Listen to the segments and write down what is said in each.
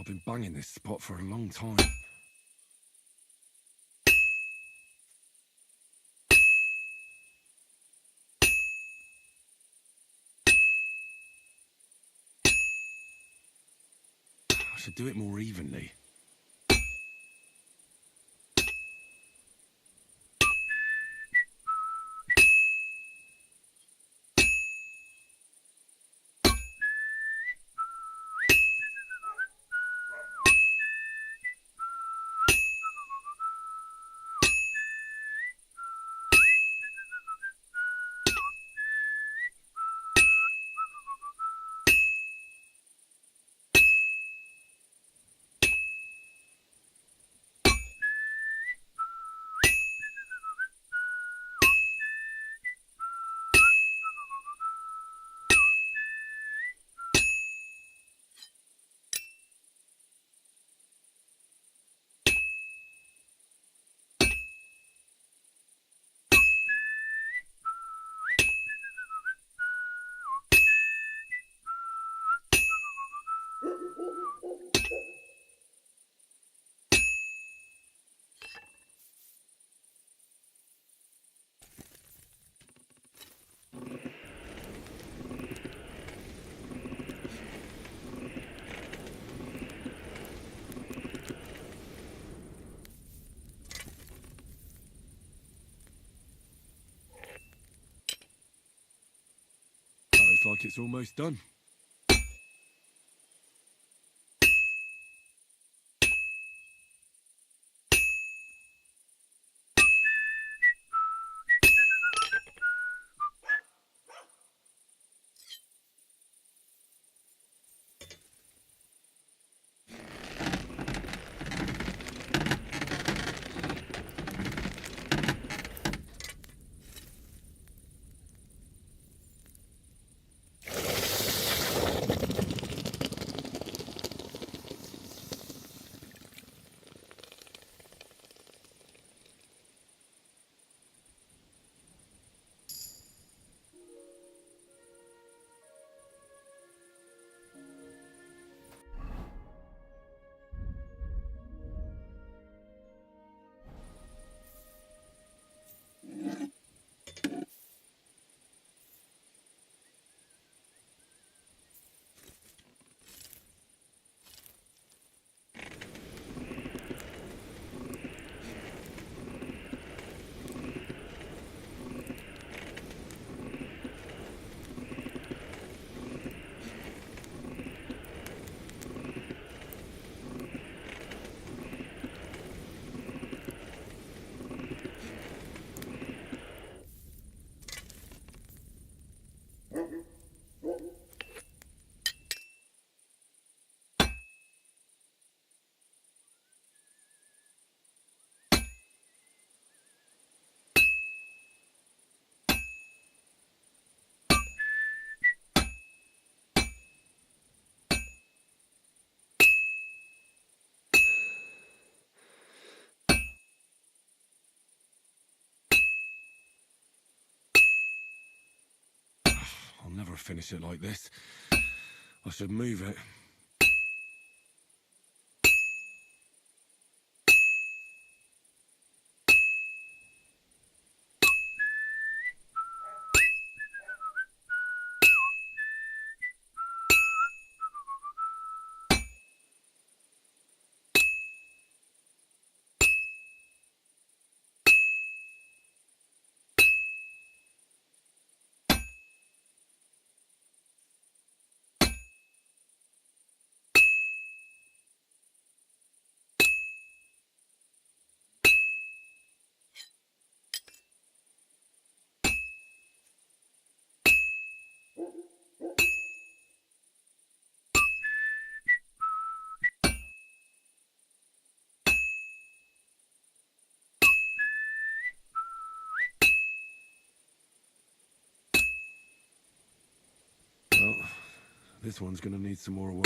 I've been banging this spot for a long time. I should do it more evenly. Looks like it's almost done. I'll never finish it like this. I should move it. Well, this one's gonna need some more work.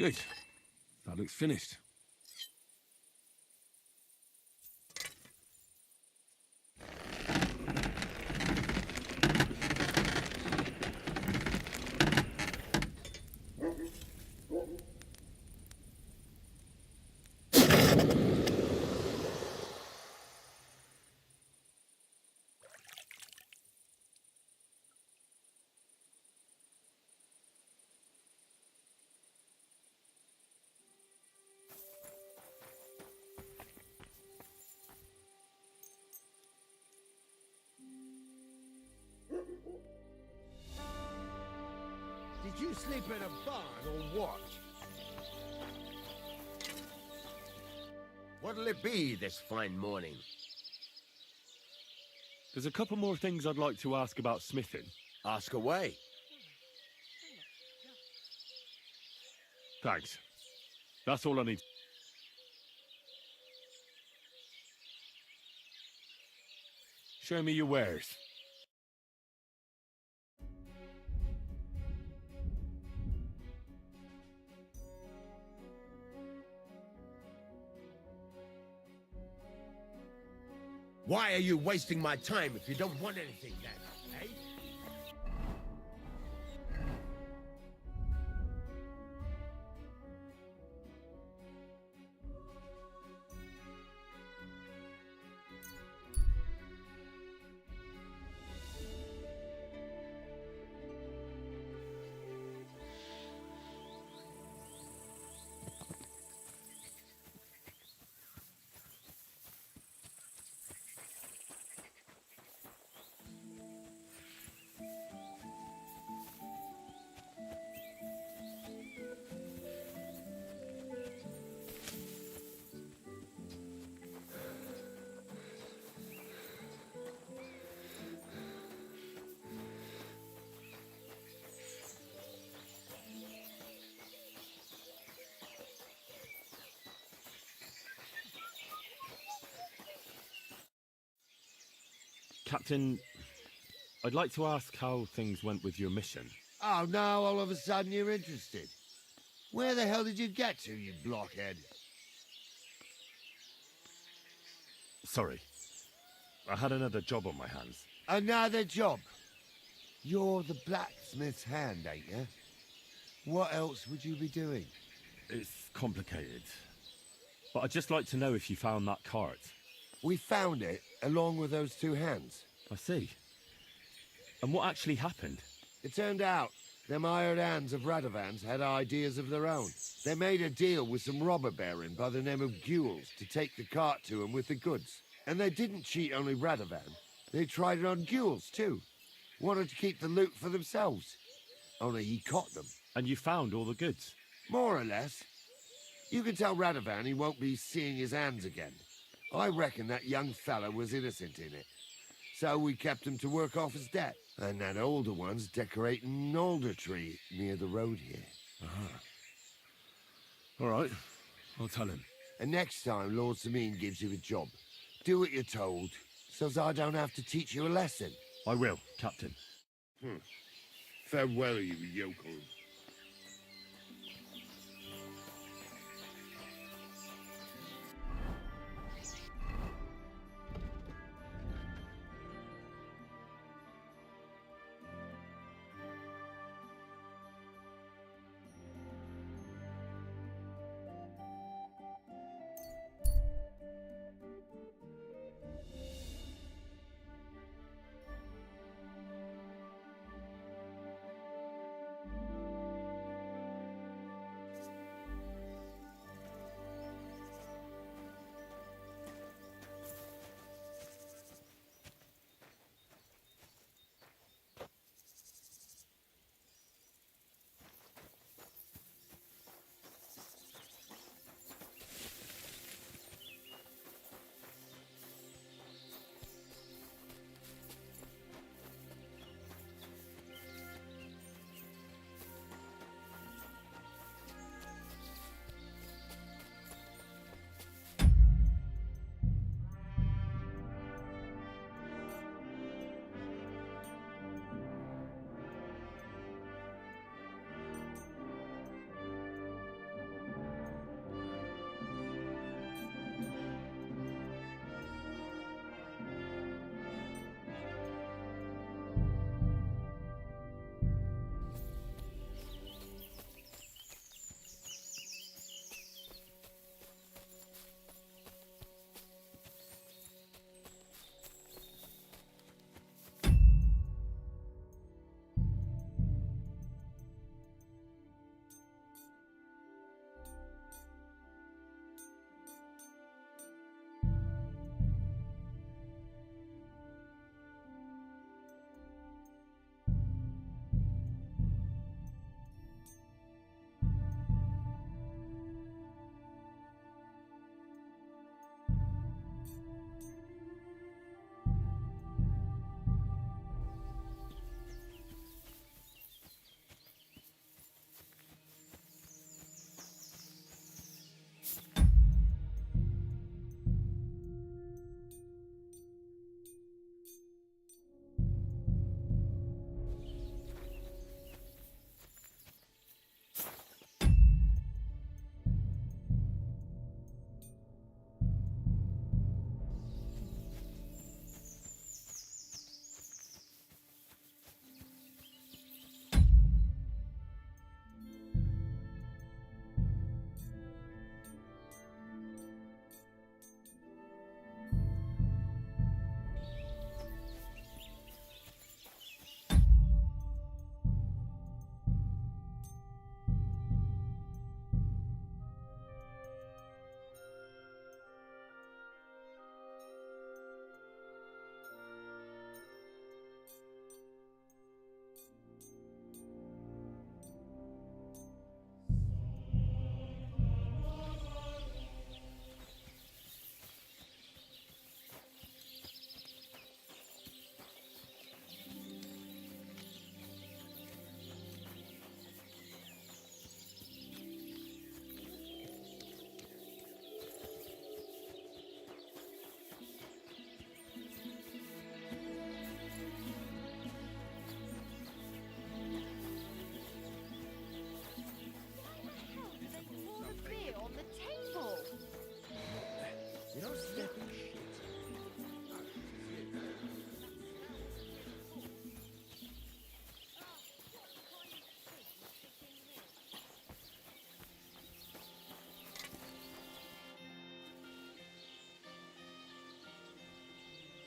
Good. That looks finished. Did you sleep in a barn or what? What'll it be this fine morning? There's a couple more things I'd like to ask about smithing. Ask away. Thanks. That's all I need. Show me your wares. Why are you wasting my time if you don't want anything then, eh? Captain, I'd like to ask how things went with your mission. Oh, now all of a sudden you're interested. Where the hell did you get to, you blockhead? Sorry. I had another job on my hands. Another job? You're the blacksmith's hand, ain't you? What else would you be doing? It's complicated. But I'd just like to know if you found that cart. We found it, along with those two hands. I see. And what actually happened? It turned out them hired hands of Radovans had ideas of their own. They made a deal with some robber baron by the name of Gules to take the cart to him with the goods. And they didn't cheat only Radovan. They tried it on Gules, too. Wanted to keep the loot for themselves. Only he caught them. And you found all the goods? More or less. You can tell Radovan he won't be seeing his hands again. I reckon that young fella was innocent in it. So we kept him to work off his debt. And that older one's decorating an alder tree near the road here. All right. I'll tell him. And next time Lord Samine gives you a job, do what you're told, so's I don't have to teach you a lesson. I will, Captain. Farewell, you yokel.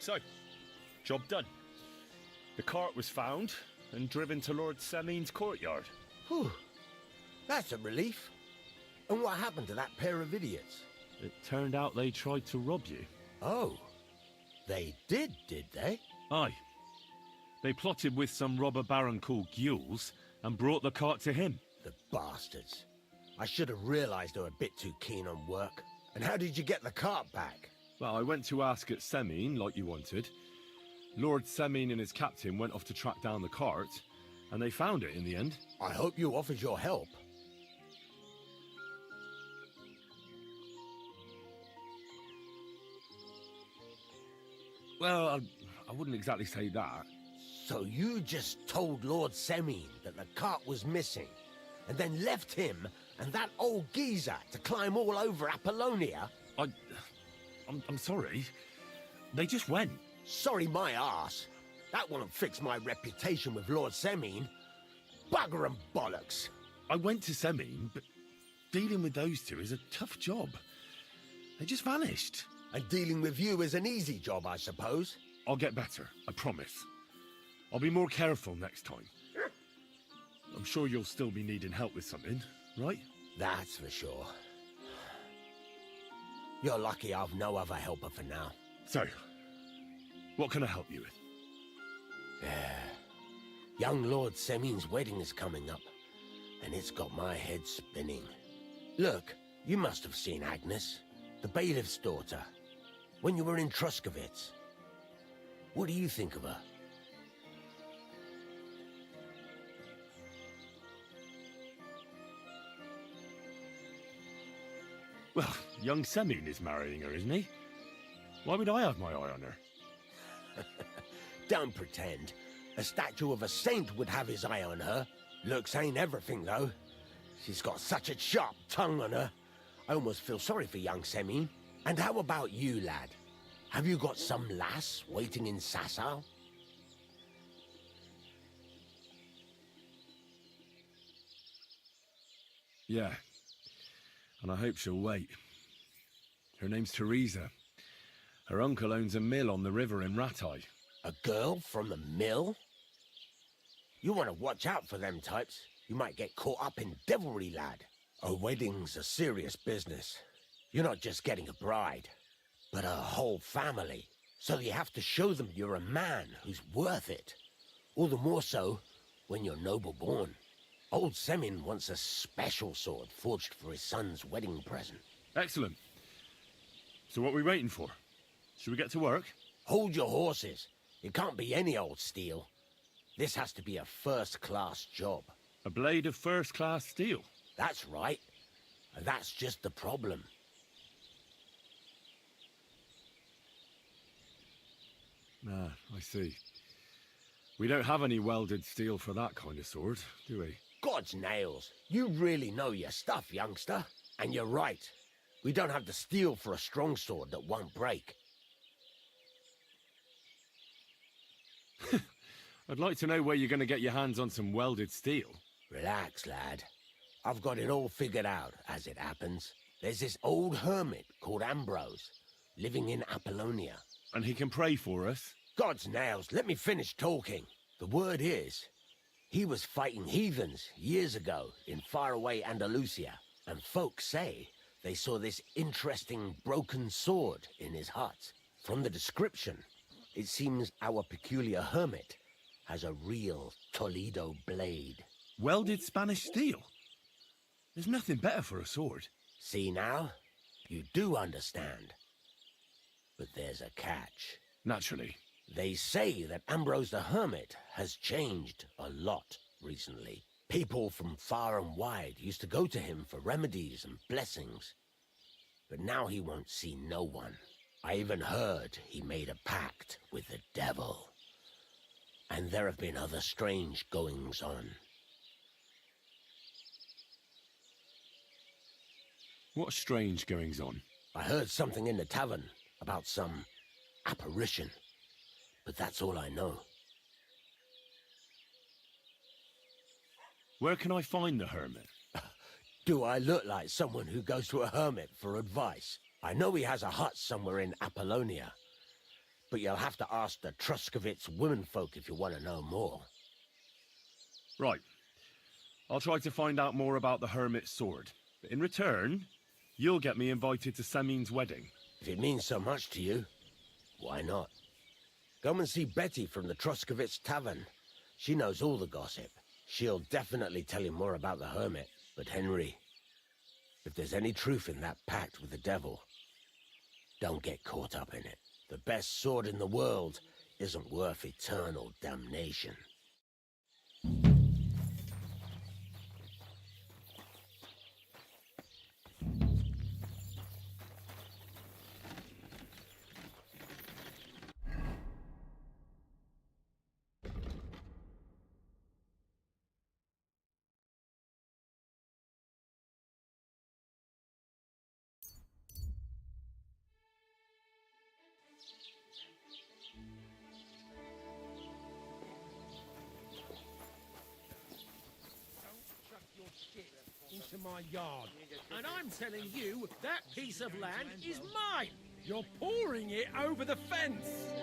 So, job done. The cart was found and driven to Lord Semin's courtyard. Whew. That's a relief. And what happened to that pair of idiots? It turned out they tried to rob you. Oh. They did they? Aye. They plotted with some robber baron called Gules and brought the cart to him. The bastards. I should have realized they were a bit too keen on work. And how did you get the cart back? Well, I went to ask at Semin, like you wanted. Lord Semin and his captain went off to track down the cart, and they found it in the end. I hope you offered your help. Well, I wouldn't exactly say that. So you just told Lord Semin that the cart was missing, and then left him and that old geezer to climb all over Apollonia? I'm sorry. They just went. Sorry my arse. That won't fix my reputation with Lord Semin. Bugger and bollocks. I went to Semin, but dealing with those two is a tough job. They just vanished. And dealing with you is an easy job, I suppose. I'll get better, I promise. I'll be more careful next time. I'm sure you'll still be needing help with something, right? That's for sure. You're lucky I've no other helper for now. So, what can I help you with? Young Lord Semin's wedding is coming up, and it's got my head spinning. Look, you must have seen Agnes, the bailiff's daughter, when you were in Truskovitz. What do you think of her? Well, young Semin is marrying her, isn't he? Why would I have my eye on her? Don't pretend. A statue of a saint would have his eye on her. Looks ain't everything, though. She's got such a sharp tongue on her. I almost feel sorry for young Semin. And how about you, lad? Have you got some lass waiting in Sasau? Yeah. And I hope she'll wait. Her name's Teresa. Her uncle owns a mill on the river in Ratai. A girl from the mill? You want to watch out for them types. You might get caught up in devilry, lad. A wedding's a serious business. You're not just getting a bride, but a whole family. So you have to show them you're a man who's worth it. All the more so when you're noble born. Old Semin wants a special sword forged for his son's wedding present. Excellent. So what are we waiting for? Should we get to work? Hold your horses. It can't be any old steel. This has to be a first-class job. A blade of first-class steel. That's right. And that's just the problem. Ah, I see. We don't have any welded steel for that kind of sword, do we? God's nails. You really know your stuff, youngster. And you're right. We don't have the steel for a strong sword that won't break. I'd like to know where you're going to get your hands on some welded steel. Relax, lad. I've got it all figured out, as it happens. There's this old hermit called Ambrose, living in Apollonia. And he can pray for us? God's nails, let me finish talking. The word is, he was fighting heathens years ago in faraway Andalusia, and folks say they saw this interesting broken sword in his hut. From the description, it seems our peculiar hermit has a real Toledo blade. Welded Spanish steel? There's nothing better for a sword. See now? You do understand. But there's a catch. Naturally. They say that Ambrose the Hermit has changed a lot recently. People from far and wide used to go to him for remedies and blessings. But now he won't see no one. I even heard he made a pact with the devil. And there have been other strange goings-on. What strange goings-on? I heard something in the tavern about some apparition. But that's all I know. Where can I find the hermit? Do I look like someone who goes to a hermit for advice? I know he has a hut somewhere in Apollonia. but you'll have to ask the Truscovitz womenfolk if you want to know more. Right. I'll try to find out more about the Hermit's sword. But in return, you'll get me invited to Samin's wedding. If it means so much to you, why not? Come and see Betty from the Truscovitz Tavern. She knows all the gossip. She'll definitely tell you more about the Hermit. But Henry, if there's any truth in that pact with the devil, don't get caught up in it. The best sword in the world isn't worth eternal damnation. Into my yard. And I'm telling you, that piece of land is mine. You're pouring it over the fence.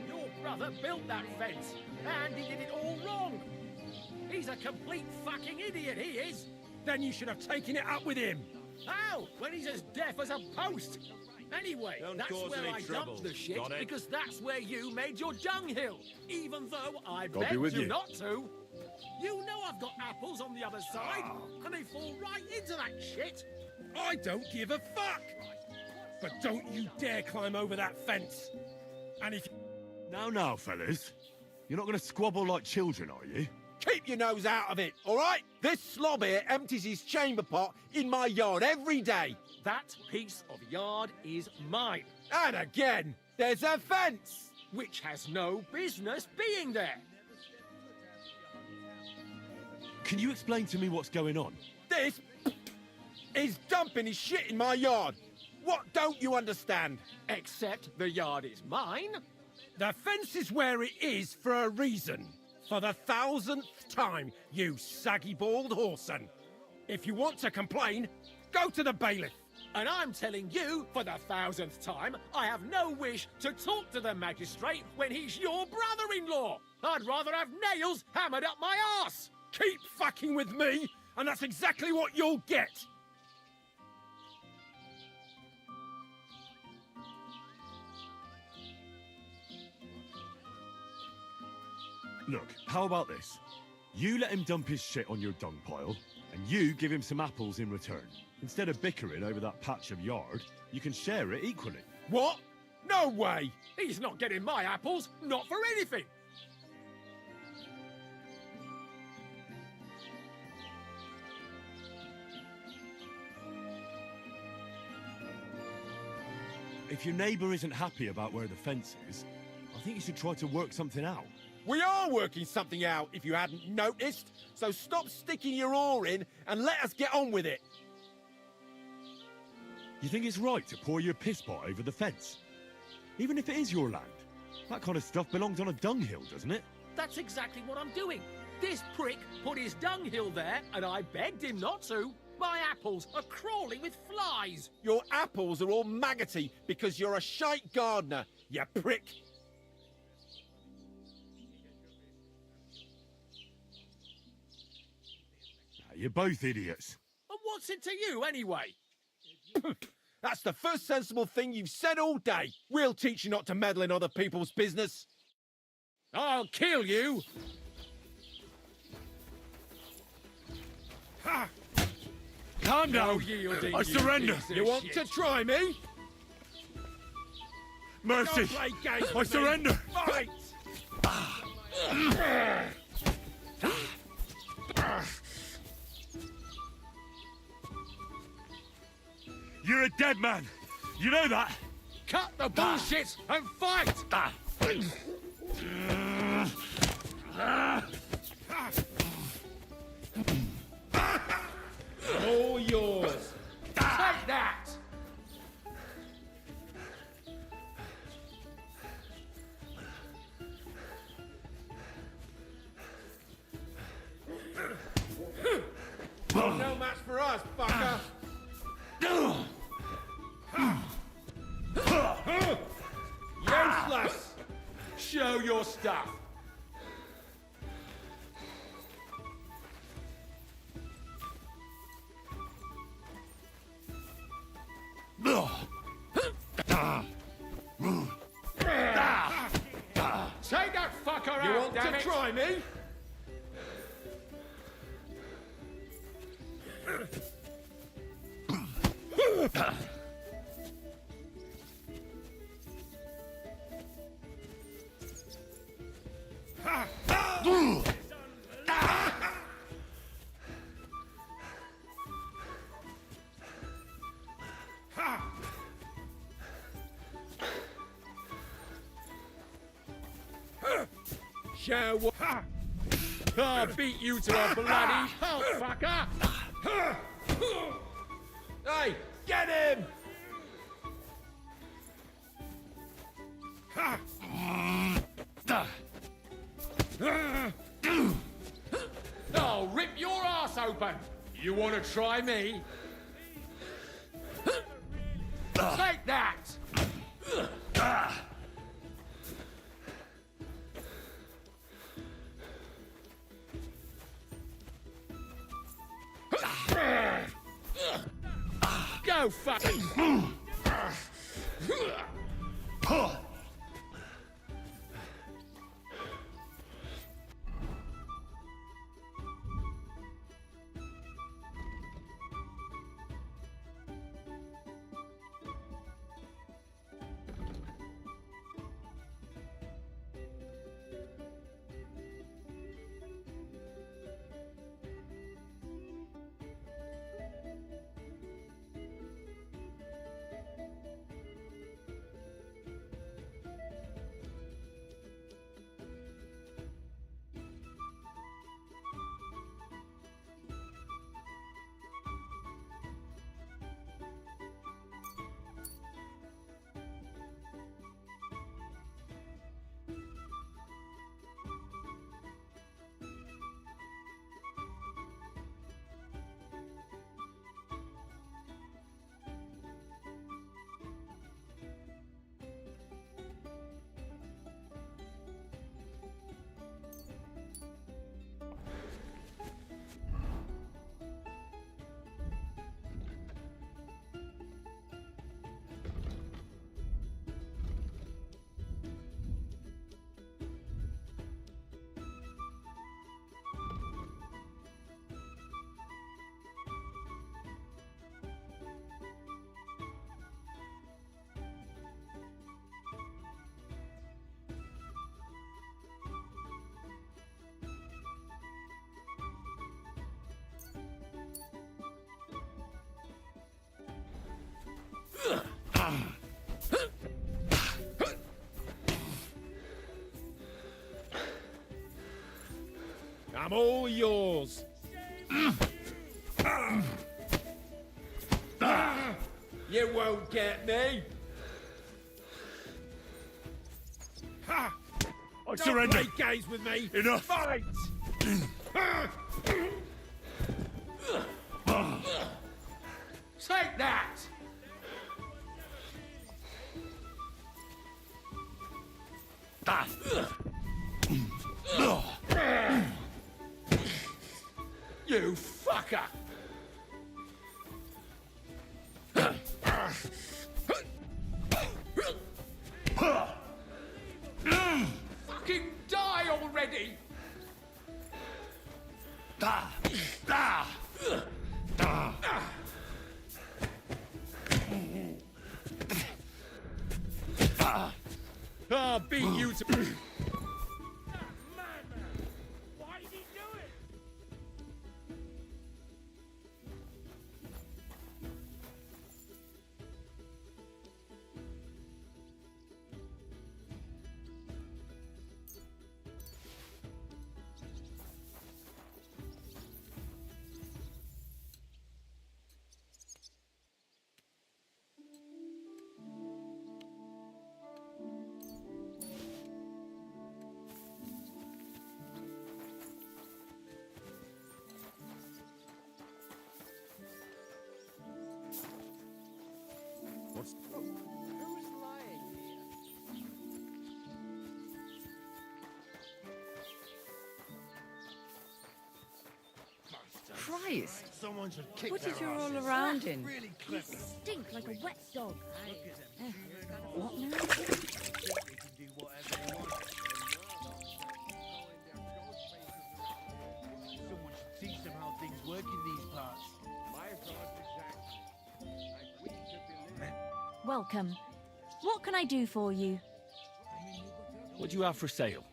Your brother built that fence, and he did it all wrong. He's a complete fucking idiot, he is. Then you should have taken it up with him. How? When he's as deaf as a post. Anyway, that's where I dumped the shit, because that's where you made your dunghill. Even though I begged you not to. You know I've got apples on the other side, and they fall right into that shit. I don't give a fuck. But don't you dare climb over that fence. And if... Now, fellas. You're not going to squabble like children, are you? Keep your nose out of it, all right? This slob here empties his chamber pot in my yard every day. That piece of yard is mine. And again, there's a fence. Which has no business being there. Can you explain to me what's going on? This is dumping his shit in my yard. What don't you understand? Except the yard is mine. The fence is where it is for a reason. For the 1000th time, you saggy-bald whoreson. If you want to complain, go to the bailiff. And I'm telling you, for the 1000th time, I have no wish to talk to the magistrate when he's your brother-in-law. I'd rather have nails hammered up my arse. Keep fucking with me, and that's exactly what you'll get. Look, how about this? You let him dump his shit on your dung pile, and you give him some apples in return. Instead of bickering over that patch of yard, you can share it equally. What? No way! He's not getting my apples, not for anything. If your neighbour isn't happy about where the fence is, I think you should try to work something out. We are working something out, if you hadn't noticed. So stop sticking your oar in and let us get on with it. You think it's right to pour your piss pot over the fence? Even if it is your land? That kind of stuff belongs on a dunghill, doesn't it? That's exactly what I'm doing. This prick put his dunghill there, and I begged him not to. My apples are crawling with flies. Your apples are all maggoty because you're a shite gardener, you prick. You're both idiots. And what's it to you, anyway? That's the first sensible thing you've said all day. We'll teach you not to meddle in other people's business. I'll kill you. Ha! Calm down. Yielding, I surrender. You want to try me? Mercy. Don't play games I with me. surrender. Fight! You're a dead man. You know that? Cut the bullshit and fight. All yours. Take that. No match for us, fucker. Useless. Show your stuff. Take that fucker out, You want damn to it. try me? Shall we? I'll beat you to a bloody pulp, fucker! Hey, get him! I'll rip your ass open! You want to try me? Take that! Go fucking! I'm all yours. You won't get me. Ha! I Don't surrender. play games with me. Enough. Fight! Take that! You fucker! Fucking die already! I'll beat you to... Why did he do it? Who's lying here? Christ! Someone should kick What their is your all asses. around in? Really You clever. stink like a wet dog. What now? Someone should teach them how things work in these parts. Welcome. What can I do for you? What do you have for sale?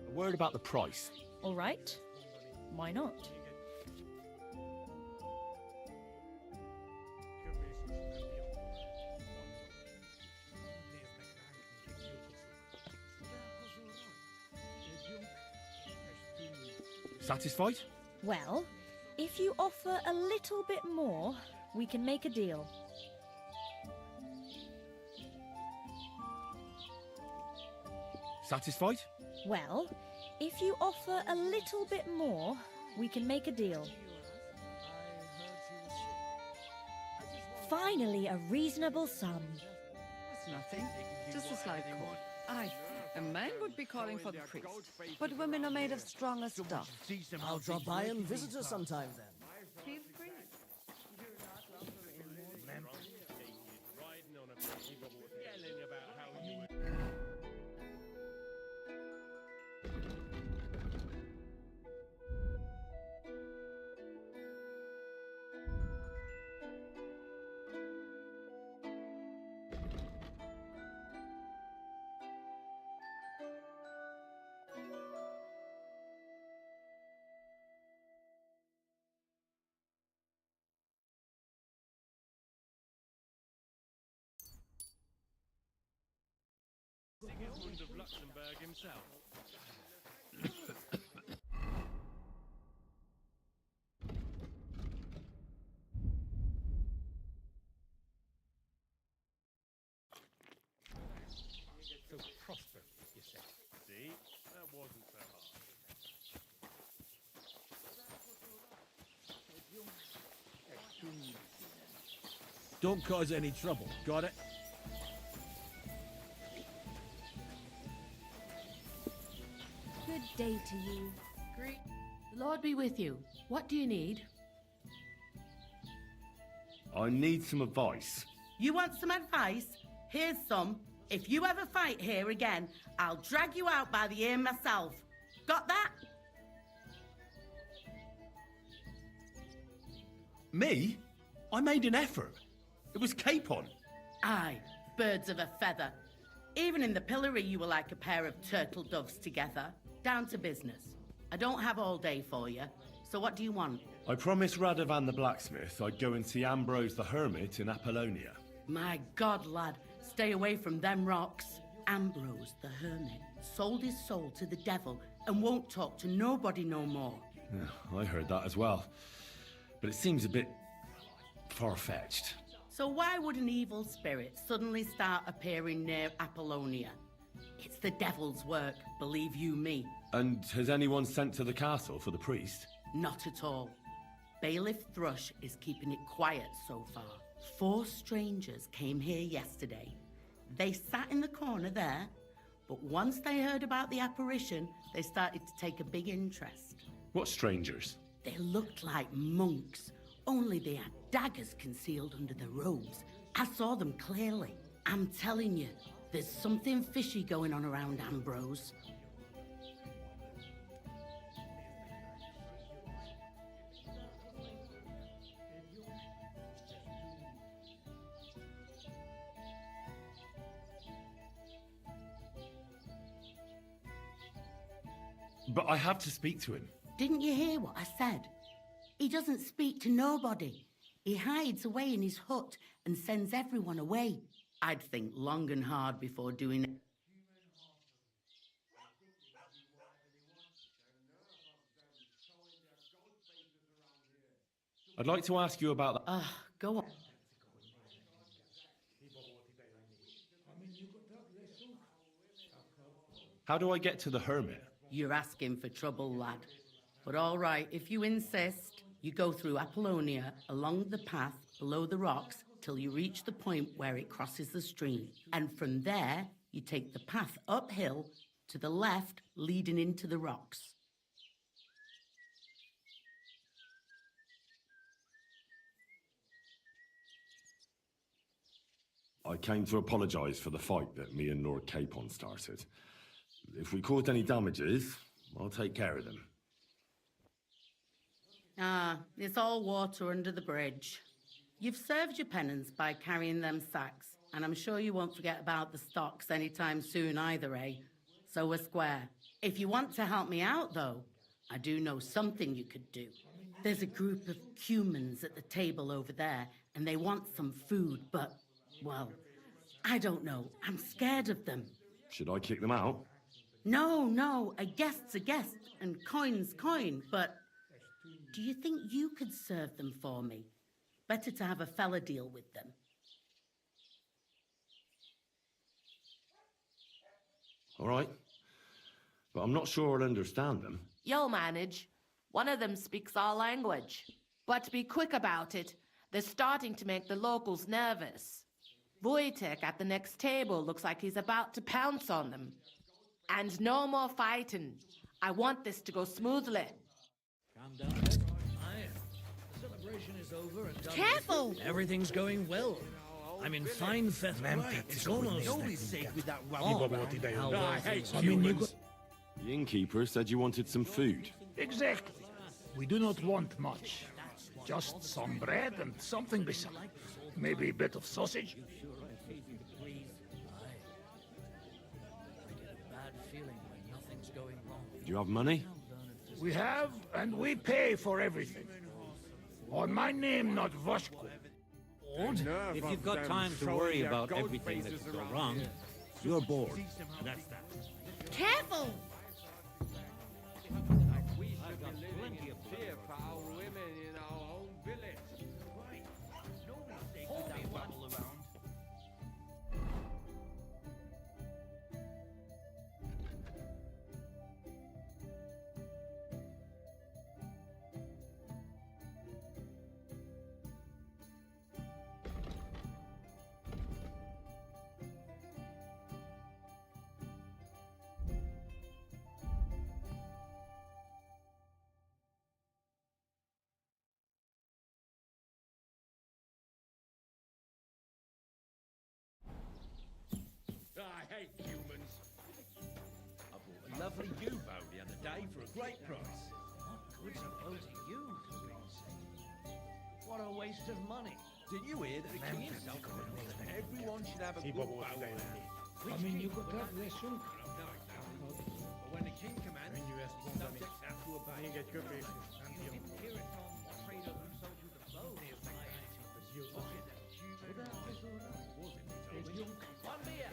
A word about the price. All right. Why not? Satisfied? Well, if you offer a little bit more, we can make a deal. Satisfied? Well, if you offer a little bit more, we can make a deal. Finally, a reasonable sum. It's nothing. Just a slight call. Aye, a man would be calling for the priest. But women are made of stronger stuff. I'll drop by and visit her sometime then. Feel free. Sigismund of Luxembourg himself. So prosperous, you said. See? That wasn't so hard. Don't cause any trouble. Got it? Good day to you. Great. The Lord be with you. What do you need? I need some advice. You want some advice? Here's some. If you ever fight here again, I'll drag you out by the ear myself. Got that? Me? I made an effort. It was capon. Aye, birds of a feather. Even in the pillory, you were like a pair of turtle doves together. Down to business. I don't have all day for you, so what do you want? I promised Radovan the blacksmith I'd go and see Ambrose the hermit in Apollonia. My God, lad, stay away from them rocks. Ambrose the hermit sold his soul to the devil and won't talk to nobody no more. Yeah, I heard that as well. But it seems a bit far-fetched. So why would an evil spirit suddenly start appearing near Apollonia? It's the devil's work, believe you me. And has anyone sent to the castle for the priest? Not at all. Bailiff Thrush is keeping it quiet so far. 4 strangers came here yesterday. They sat in the corner there, but once they heard about the apparition, they started to take a big interest. What strangers? They looked like monks, only they had daggers concealed under their robes. I saw them clearly. I'm telling you, there's something fishy going on around Ambrose. But I have to speak to him. Didn't you hear what I said? He doesn't speak to nobody. He hides away in his hut and sends everyone away. I'd think long and hard before doing it. I'd like to ask you about that. Go on. How do I get to the hermit? You're asking for trouble, lad. But all right, if you insist, you go through Apollonia along the path below the rocks till you reach the point where it crosses the stream. And from there, you take the path uphill to the left, leading into the rocks. I came to apologise for the fight that me and Lord Capon started. If we caused any damages, I'll take care of them. It's all water under the bridge. You've served your penance by carrying them sacks, and I'm sure you won't forget about the stocks anytime soon either, eh? So we're square. If you want to help me out, though, I do know something you could do. There's a group of humans at the table over there, and they want some food, but, well, I don't know. I'm scared of them. Should I kick them out? No, a guest's a guest, and coin's coin, but do you think you could serve them for me? Better to have a fella deal with them. All right. But I'm not sure I'll understand them. You'll manage. One of them speaks our language. But be quick about it. They're starting to make the locals nervous. Wojtek at the next table looks like he's about to pounce on them. And no more fighting. I want this to go smoothly. Calm down, Ed. The celebration is over and done. Careful! Everything's going well. I'm in fine feather. It's almost... Don't be safe with that rubber. I hate humans. The innkeeper said you wanted some food. Exactly. We do not want much. Just some bread and something beside. Maybe a bit of sausage. Do you have money? We have, and we pay for everything. On my name, not Voshko. If you've got time to worry about everything that could go wrong, you're bored. That's that. Careful! I've got plenty of cheer for our women in our own village. Hold that rabble around. I hate humans. I bought a lovely U-bow the other day for a great price. What good's a bow to you, for God's sake? What a waste of money. Did you hear that the king himself announced that everyone should have a good bow around here? you could have this one. No, exactly. But when the king commands, subjects have to obey. Hear it from trader who sold you the bow. One beer.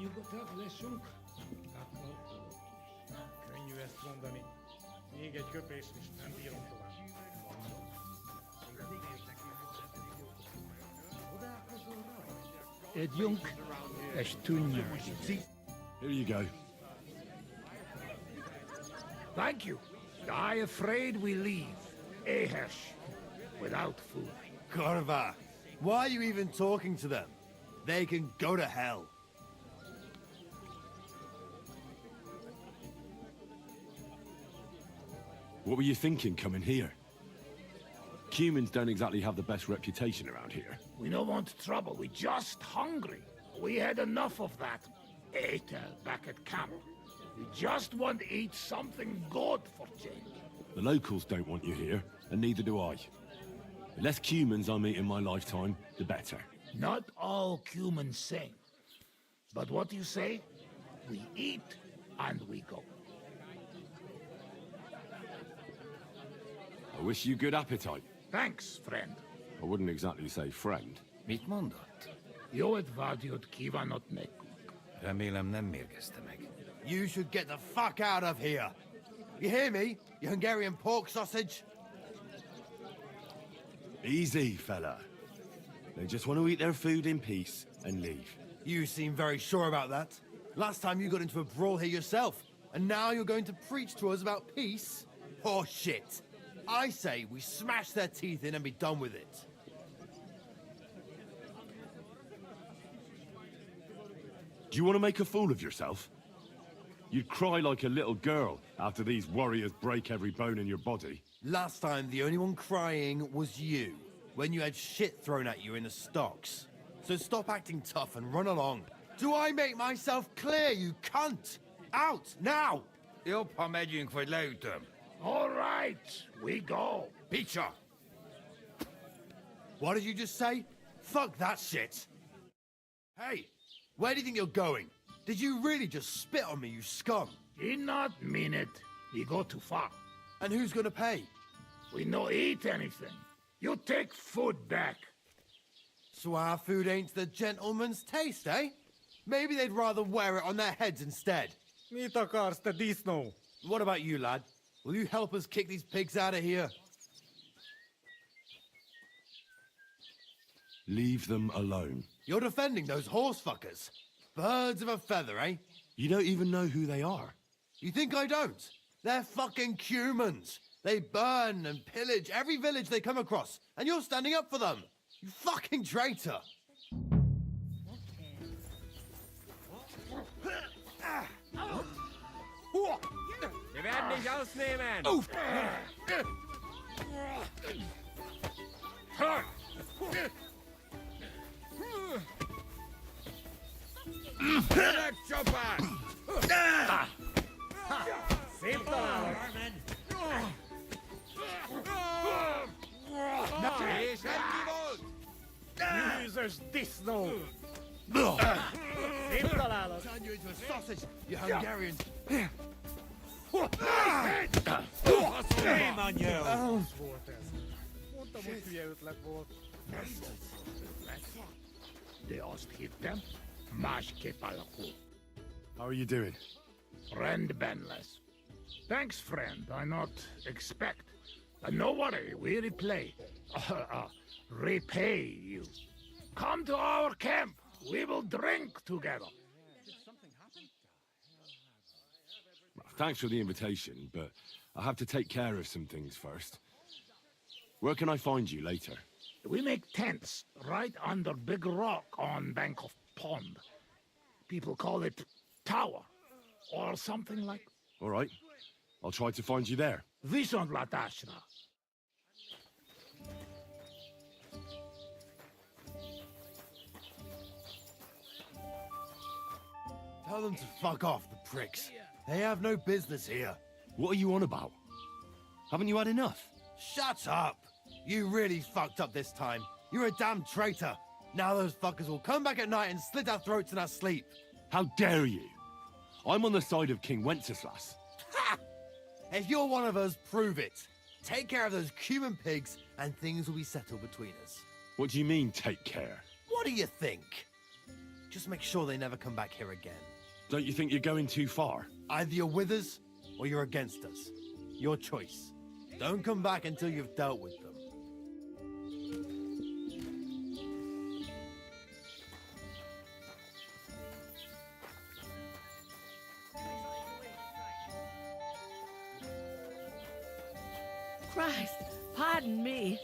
you could have this one. Kun je ezt mondani? Még egy köpést is nem bírom tovább. Edjünk, és tűnjünk. Here you go. Thank you. I afraid we leave, Ahesh, without food. Korva, why are you even talking to them? They can go to hell. What were you thinking coming here? Humans don't exactly have the best reputation around here. We don't want trouble, we just hungry. We had enough of that back at camp. We just want to eat something good for change. The locals don't want you here, and neither do I. The less humans I meet in my lifetime, the better. Not all humans same. But what you say? We eat and we go. I wish you good appetite. Thanks, friend. I wouldn't exactly say friend. Mit mondott? Jót vágyott kívánott nekünk. Remélem nem mérgezte meg. You should get the fuck out of here. You hear me, you Hungarian pork sausage? Easy, fella. They just want to eat their food in peace and leave. You seem very sure about that. Last time you got into a brawl here yourself, and now you're going to preach to us about peace? Horse shit. I say we smash their teeth in and be done with it. Do you want to make a fool of yourself? You'd cry like a little girl after these warriors break every bone in your body. Last time, the only one crying was you, when you had shit thrown at you in the stocks. So stop acting tough and run along. Do I make myself clear, you cunt? Out, now! Jobba megyünk, vagy leütöm. All right, we go. Picture! What did you just say? Fuck that shit! Hey, where do you think you're going? Did you really just spit on me, you scum? He not mean it. He go too far. And who's gonna pay? We no eat anything. You take food back. So our food ain't the gentleman's taste, eh? Maybe they'd rather wear it on their heads instead. Mit akarsz, te disznó? What about you, lad? Will you help us kick these pigs out of here? Leave them alone. You're defending those horse fuckers. Birds of a feather, eh? You don't even know who they are. You think I don't? They're fucking humans. They burn and pillage every village they come across, and you're standing up for them. You fucking traitor. Wir werden dich ausnehmen! Szép találod! És ennyi volt! Bűzös disznó! Szép találod! Turn you into a sausage, you Hungarians. Shame on you! Volt ez. Mondtam, hogy hülye ötlet volt. De azt hittem, másképp alakul. How are you doing? Rendben lesz. Thanks, friend. I not expect. No worry, we repay you. Come to our camp. We will drink together. Thanks for the invitation, but I have to take care of some things first. Where can I find you later? We make tents right under big rock on bank of pond. People call it tower, or something like. All right. I'll try to find you there. Viszontlátásra. Tell them to fuck off, the pricks. They have no business here. What are you on about? Haven't you had enough? Shut up! You really fucked up this time. You're a damn traitor. Now those fuckers will come back at night and slit our throats in our sleep. How dare you? I'm on the side of King Wenceslas. Ha! If you're one of us, prove it. Take care of those Cuban pigs, and things will be settled between us. What do you mean, take care? What do you think? Just make sure they never come back here again. Don't you think you're going too far? Either you're with us, or you're against us. Your choice. Don't come back until you've dealt with them. Christ, pardon me.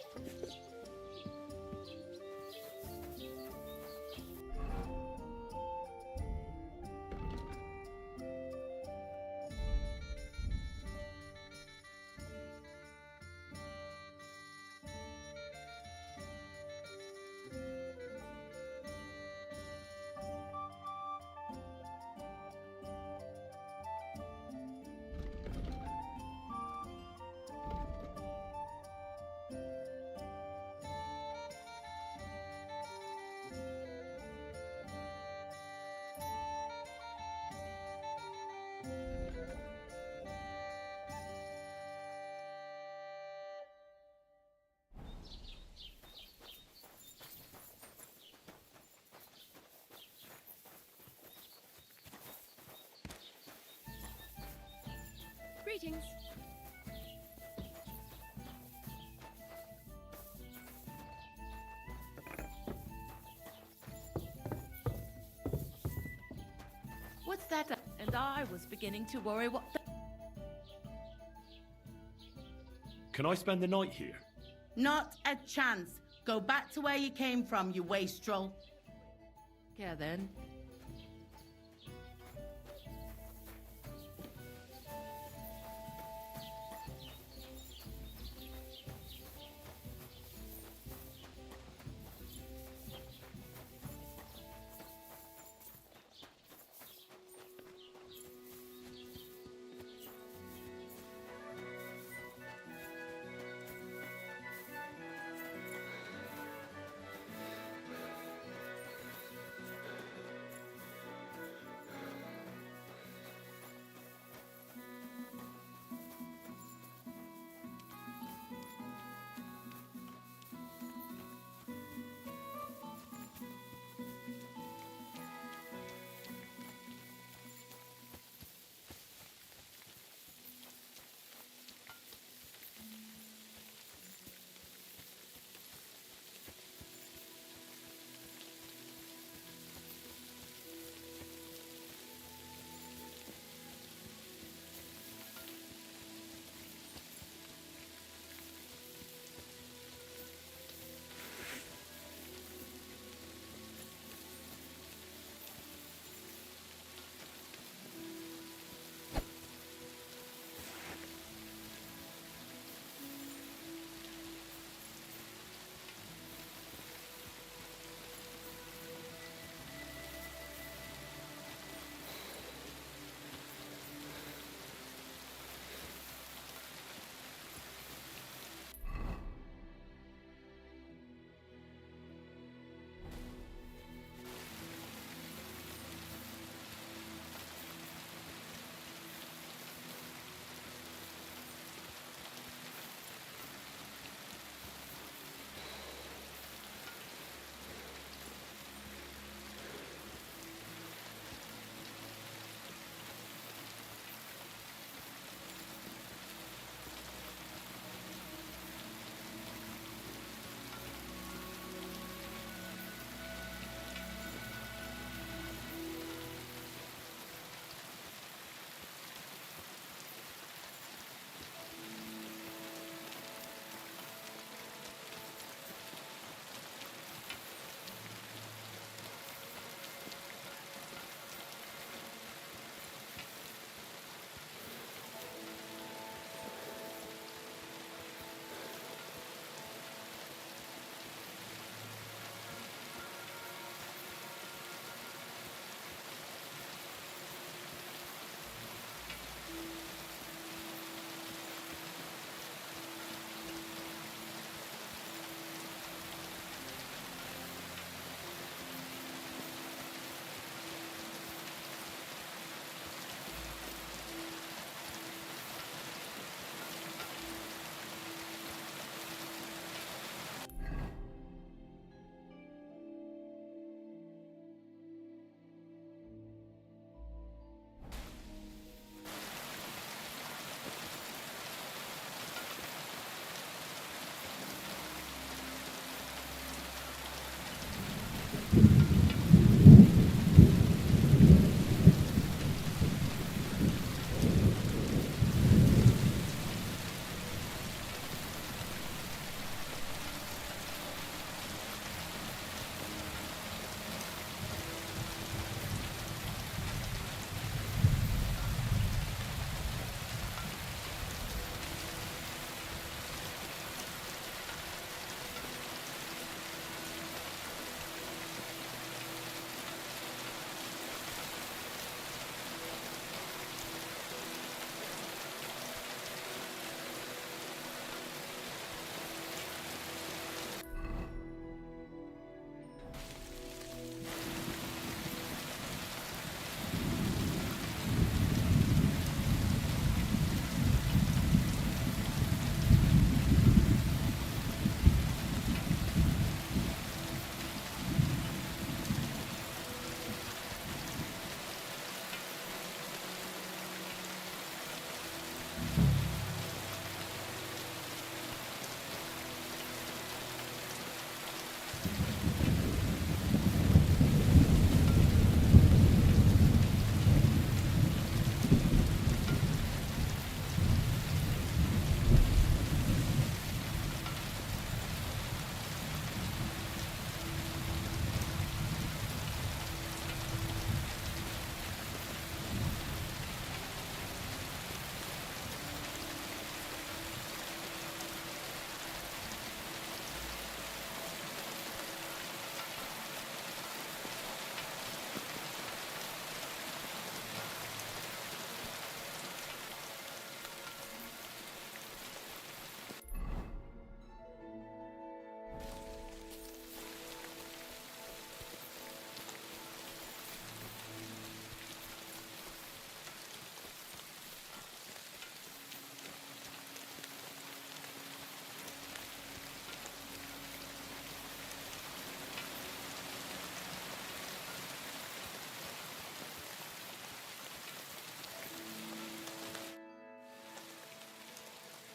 Greetings. What's that? And I was beginning to worry what the... Can I spend the night here? Not a chance. Go back to where you came from, you wastrel. Yeah, then.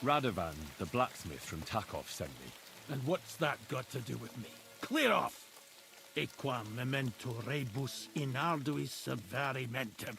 Radovan, the blacksmith from Takov, sent me. And what's that got to do with me? Clear off! Equam memento rebus in arduis severimentem.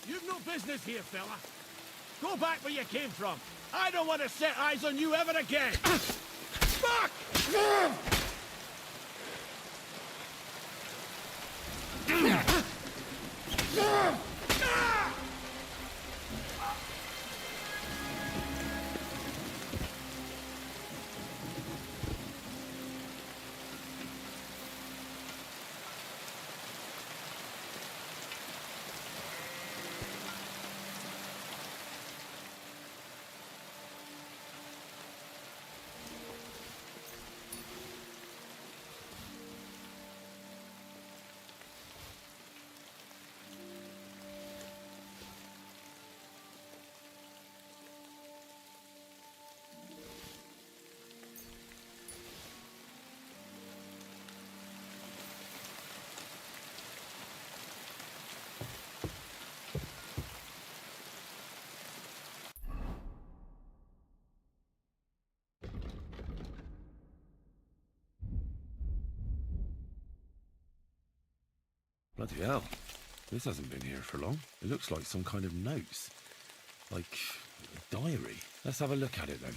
You've no business here, fella. Go back where you came from. I don't want to set eyes on you ever again. Fuck! Bloody hell. This hasn't been here for long. It looks like some kind of notes. Like a diary. Let's have a look at it then.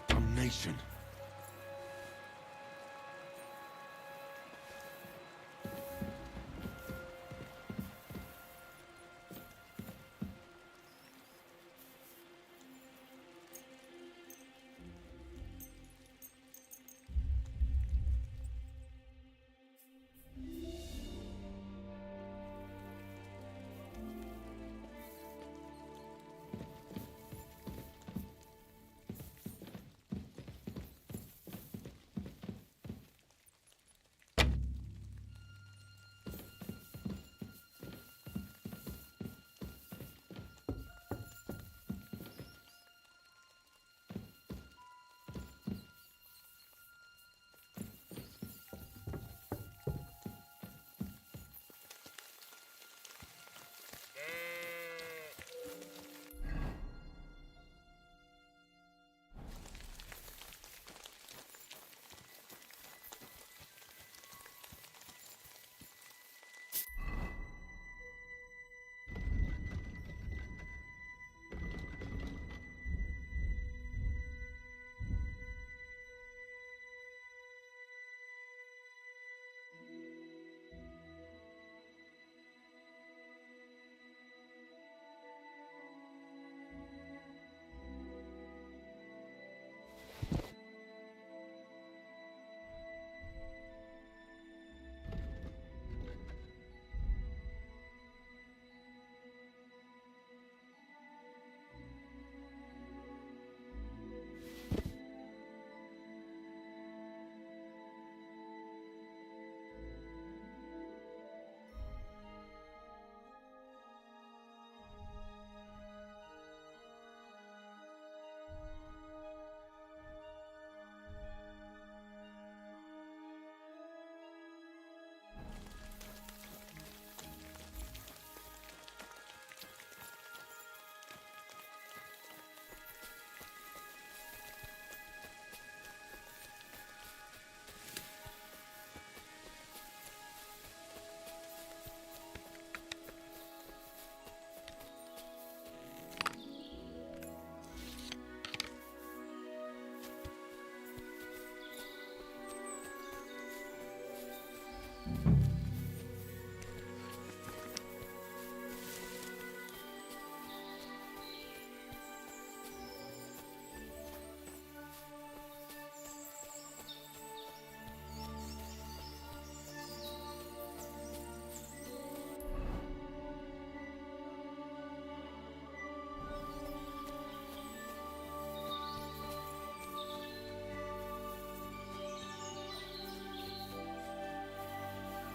Damnation.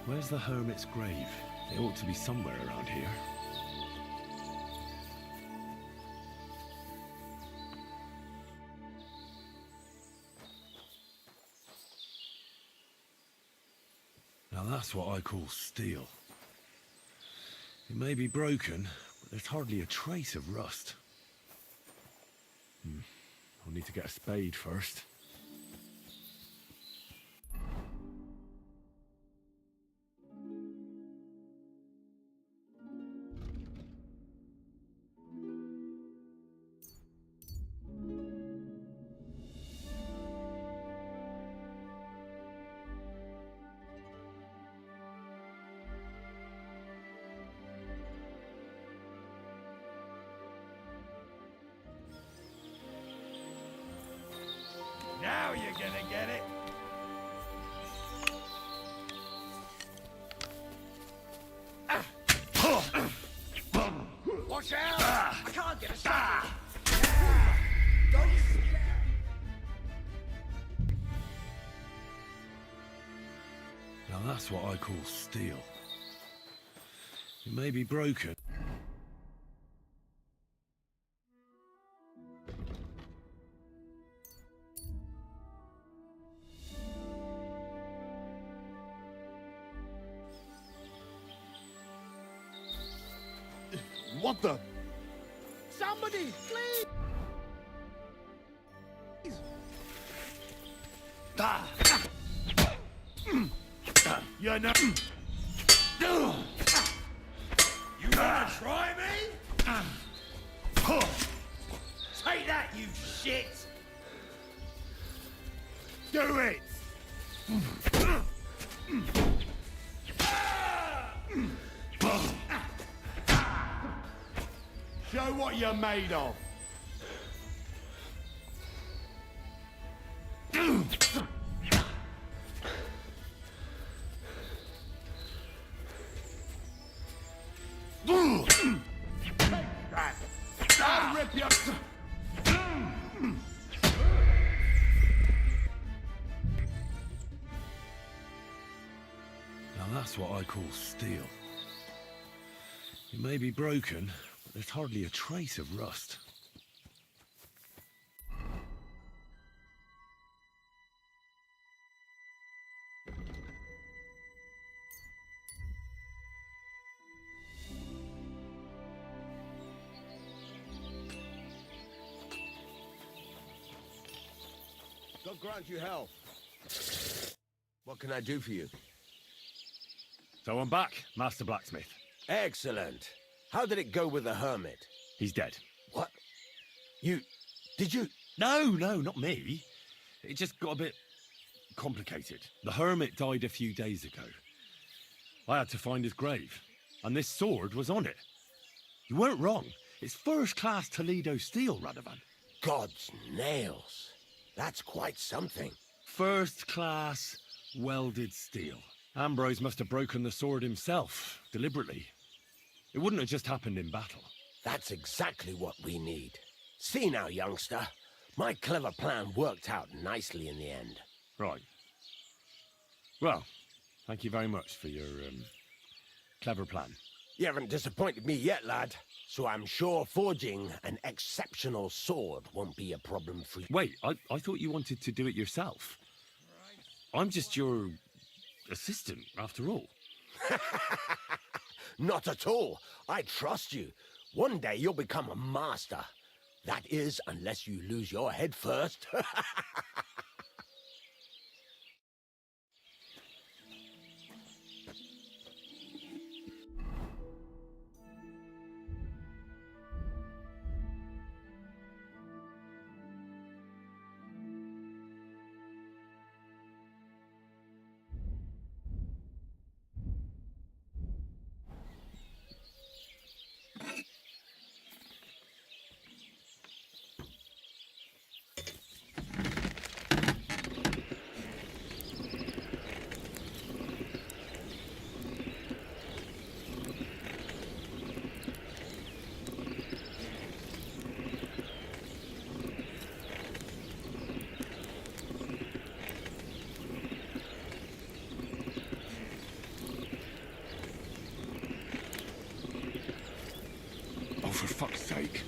Where's the hermit's grave? It ought to be somewhere around here. Now that's what I call steel. It may be broken, but there's hardly a trace of rust. I'll need to get a spade first. Now you're gonna get it. Watch out! I can't get a shot. Now that's what I call steel. It may be broken. What the? Somebody, please! You're not. You wanna try me? Take that, you shit! Do it! Show what you're made of. I'll rip you. Now that's what I call steel. It may be broken, but there's hardly a trace of rust. God grant you health. What can I do for you? So I'm back, Master Blacksmith. Excellent. How did it go with the hermit? He's dead. What? Did you? No, not me. It just got a bit complicated. The hermit died a few days ago. I had to find his grave, and this sword was on it. You weren't wrong. It's first-class Toledo steel, Radovan. God's nails. That's quite something. First-class welded steel. Ambrose must have broken the sword himself, deliberately. It wouldn't have just happened in battle. That's exactly what we need. See now, youngster. My clever plan worked out nicely in the end. Right. Well, thank you very much for your, clever plan. You haven't disappointed me yet, lad. So I'm sure forging an exceptional sword won't be a problem for you. Wait, I thought you wanted to do it yourself. I'm just your assistant, after all. Not at all. I trust you. One day you'll become a master. That is, unless you lose your head first. for fuck's sake.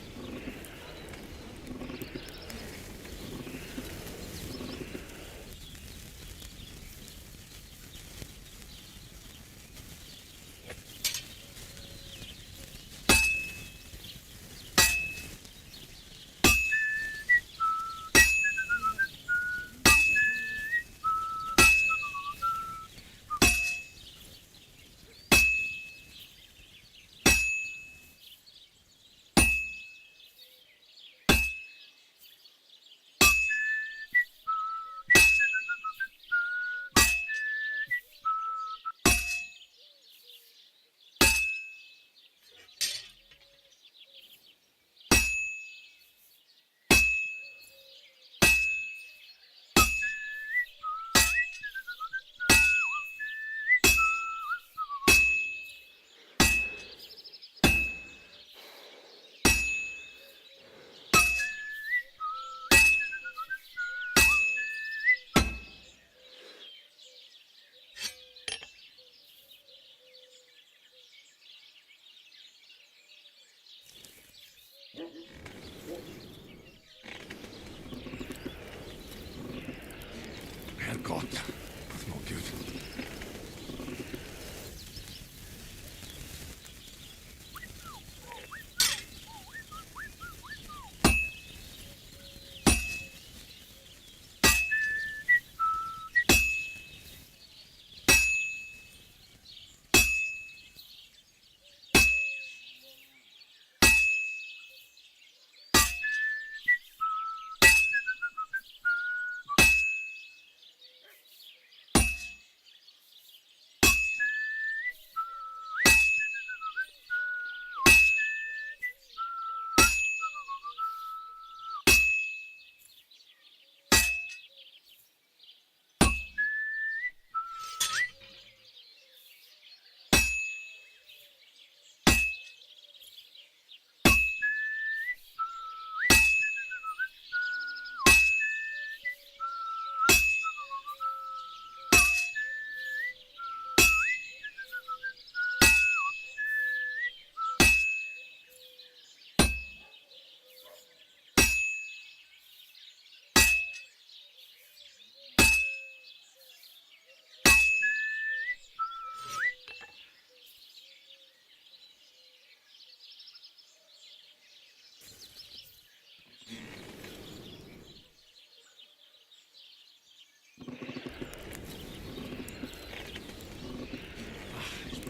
Herrgott, that's not good.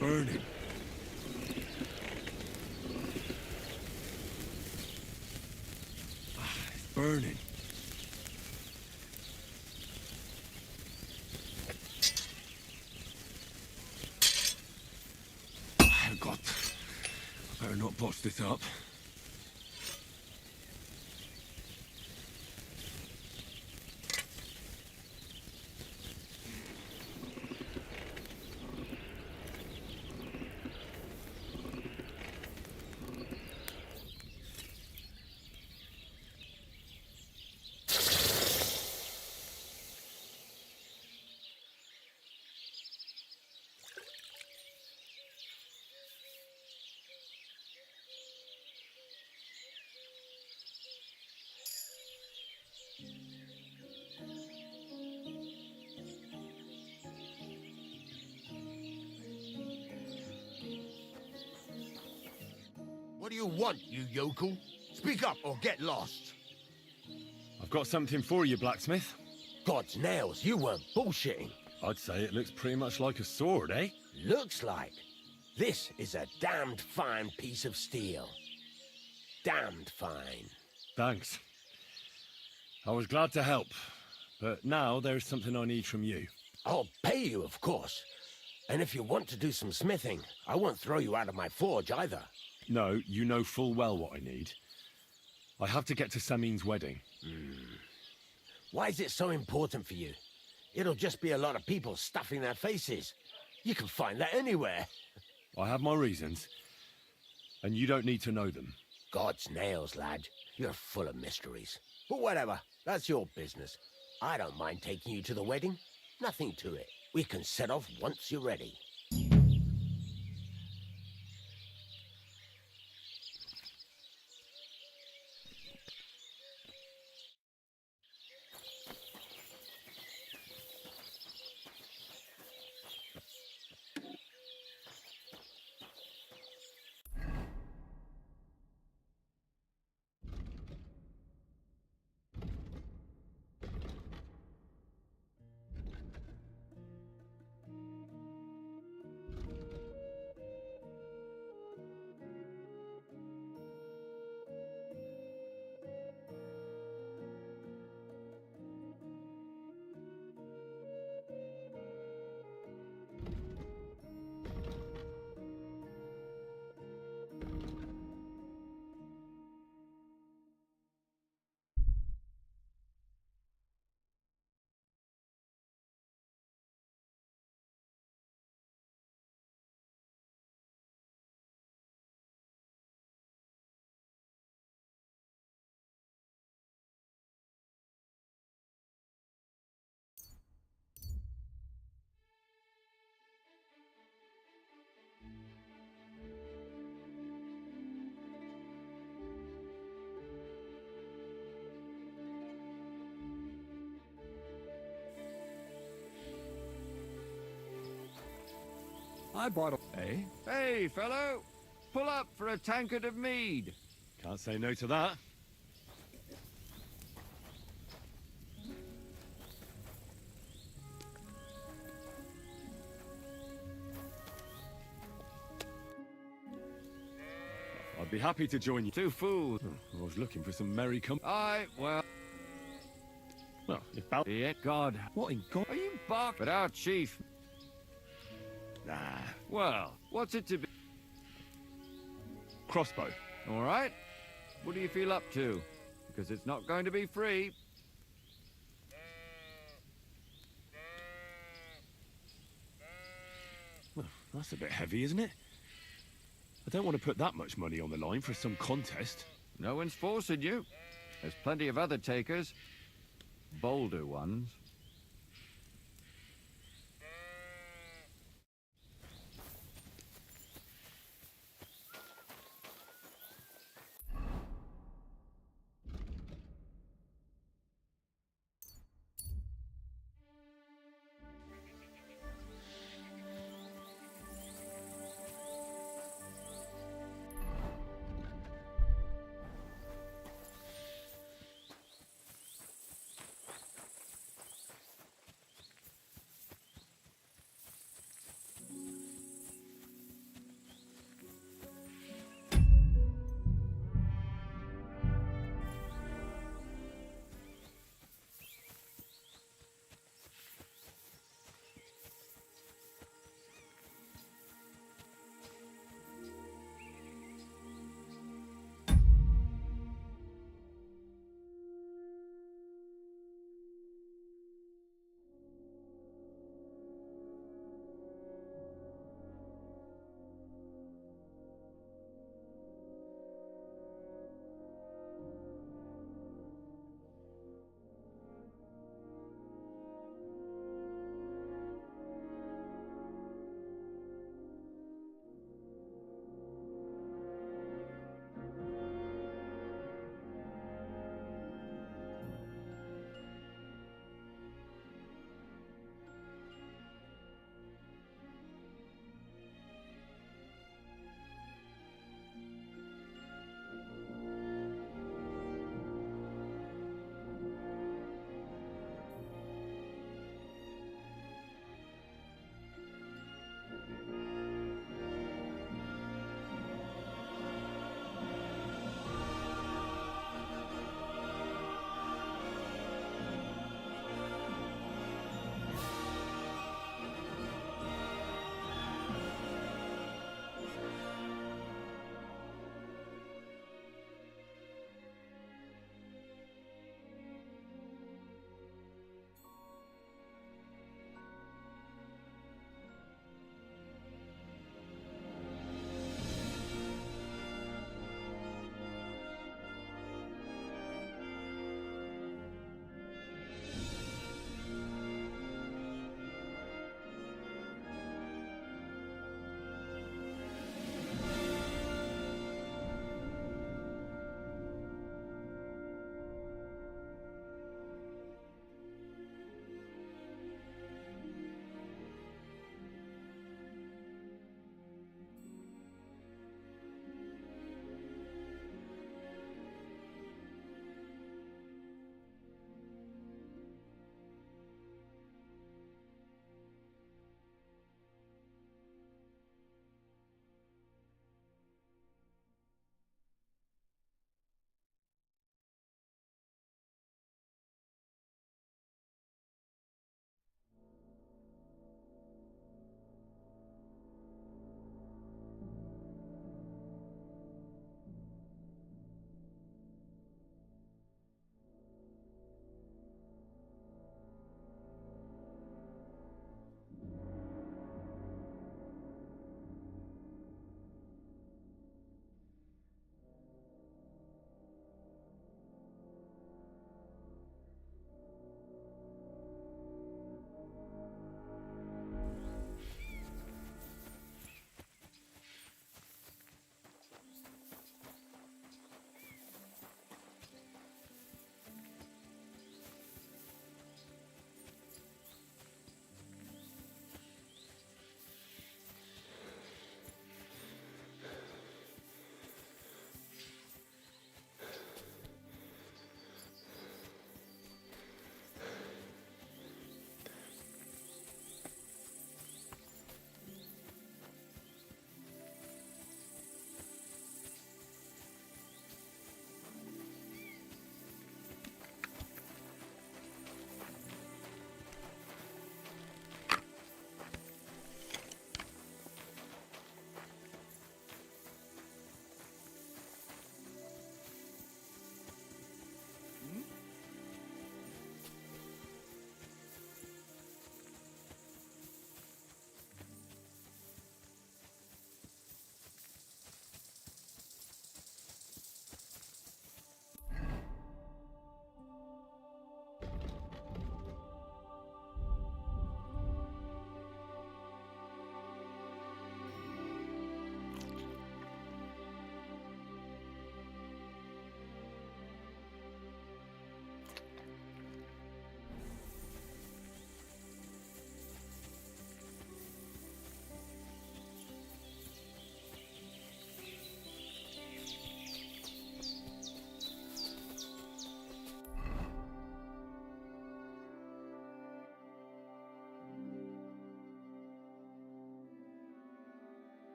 Burning. It's burning. Herrgott. I better not botch this up. What do you want, you yokel? Speak up or get lost. I've got something for you, blacksmith. God's nails, you weren't bullshitting. I'd say it looks pretty much like a sword, eh? Looks like. This is a damned fine piece of steel. Damned fine. Thanks. I was glad to help, but now there's something I need from you. I'll pay you, of course. And if you want to do some smithing, I won't throw you out of my forge either. No, you know full well what I need. I have to get to Samin's wedding. Why is it so important for you? It'll just be a lot of people stuffing their faces. You can find that anywhere. I have my reasons, and you don't need to know them. God's nails, lad. You're full of mysteries. But whatever, that's your business. I don't mind taking you to the wedding. Nothing to it. We can set off once you're ready. I bought a... Hey? Hey, fellow! Pull up for a tankard of mead. Can't say no to that. I'd be happy to join you. Two fools. I was looking for some merry company. Well, if Bal... yeah, God. What in God? Are you bark? But our chief... Nah. Well, what's it to be? Crossbow. All right. What do you feel up to? Because it's not going to be free. Well, that's a bit heavy, isn't it? I don't want to put that much money on the line for some contest. No one's forcing you. There's plenty of other takers. Bolder ones.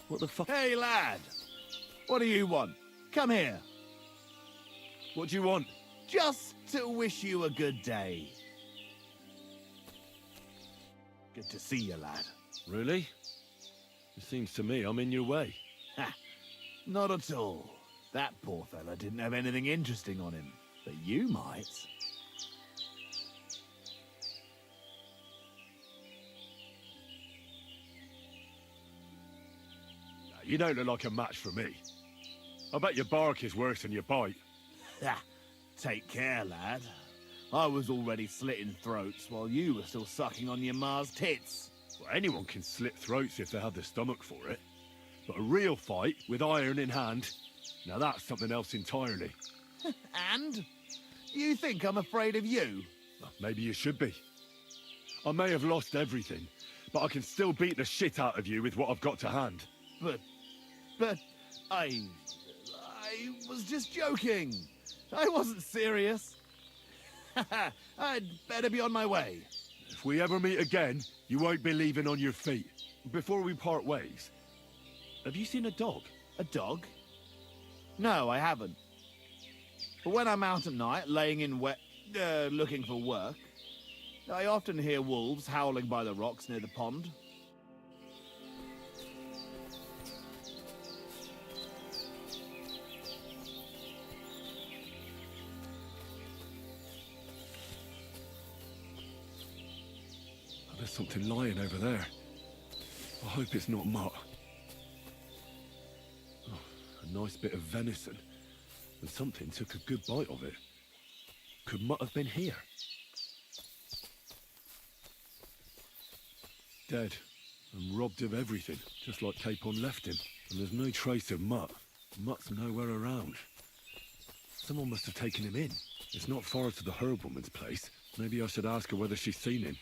What the fuck? Hey, lad! What do you want? Come here. What do you want? Just to wish you a good day. Good to see you, lad. Really? It seems to me I'm in your way. Ha! Not at all. That poor fella didn't have anything interesting on him. But you might. You don't look like a match for me. I bet your bark is worse than your bite. Ha! Take care, lad. I was already slitting throats while you were still sucking on your ma's tits. Well, anyone can slit throats if they have the stomach for it. But a real fight, with iron in hand, now that's something else entirely. And? You think I'm afraid of you? Well, maybe you should be. I may have lost everything, but I can still beat the shit out of you with what I've got to hand. But I was just joking. I wasn't serious. I'd better be on my way. If we ever meet again, you won't be leaving on your feet. Before we part ways, have you seen a dog? A dog? No, I haven't. But when I'm out at night, laying in wet, looking for work, I often hear wolves howling by the rocks near the pond. There's something lying over there. I hope it's not mutt. Oh, a nice bit of venison. And something took a good bite of it. Could mutt have been here? Dead. And robbed of everything, just like Capon left him. And there's no trace of mutt. Mutt's nowhere around. Someone must have taken him in. It's not far to the herb woman's place. Maybe I should ask her whether she's seen him.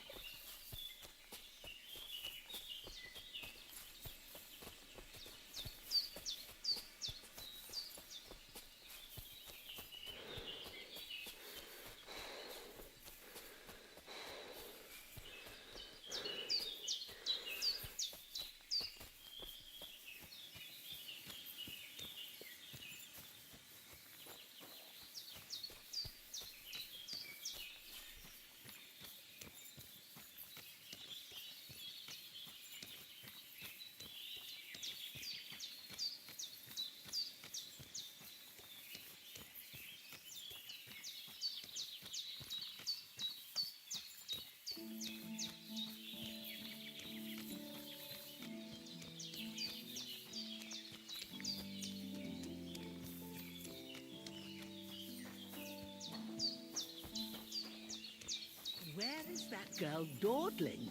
Where is that girl dawdling?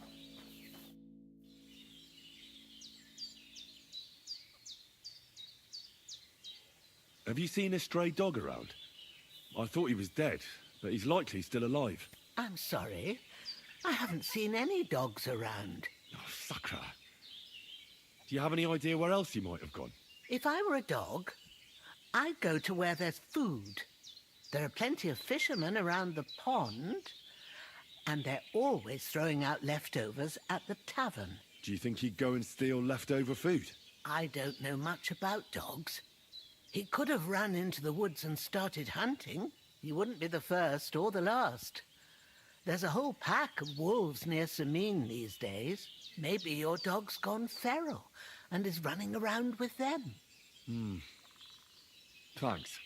Have you seen a stray dog around? I thought he was dead, but he's likely still alive. I'm sorry. I haven't seen any dogs around. Oh, sucker. Do you have any idea where else he might have gone? If I were a dog, I'd go to where there's food. There are plenty of fishermen around the pond, and they're always throwing out leftovers at the tavern. Do you think he'd go and steal leftover food? I don't know much about dogs. He could have run into the woods and started hunting. He wouldn't be the first or the last. There's a whole pack of wolves near Samine these days. Maybe your dog's gone feral and is running around with them. Thanks.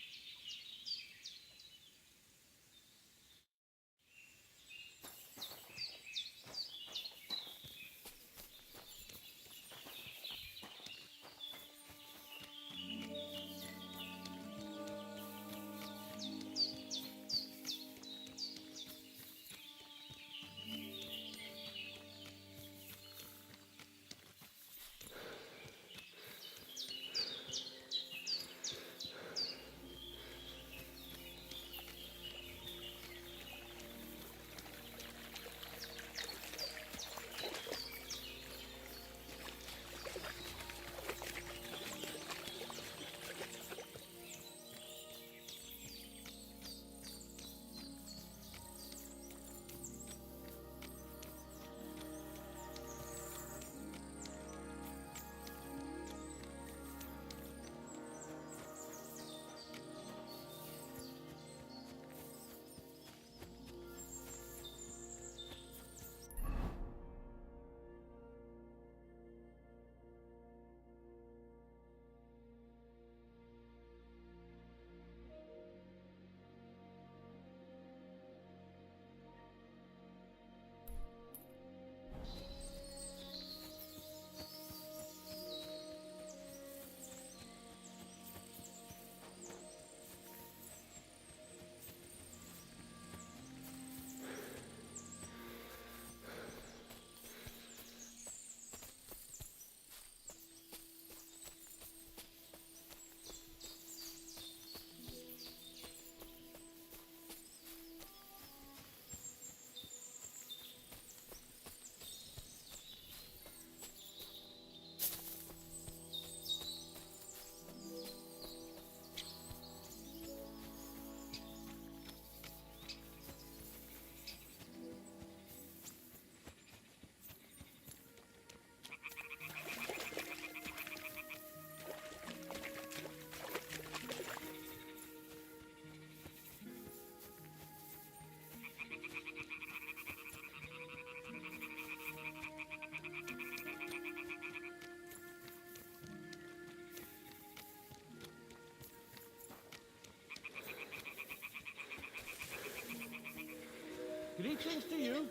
Greetings to you.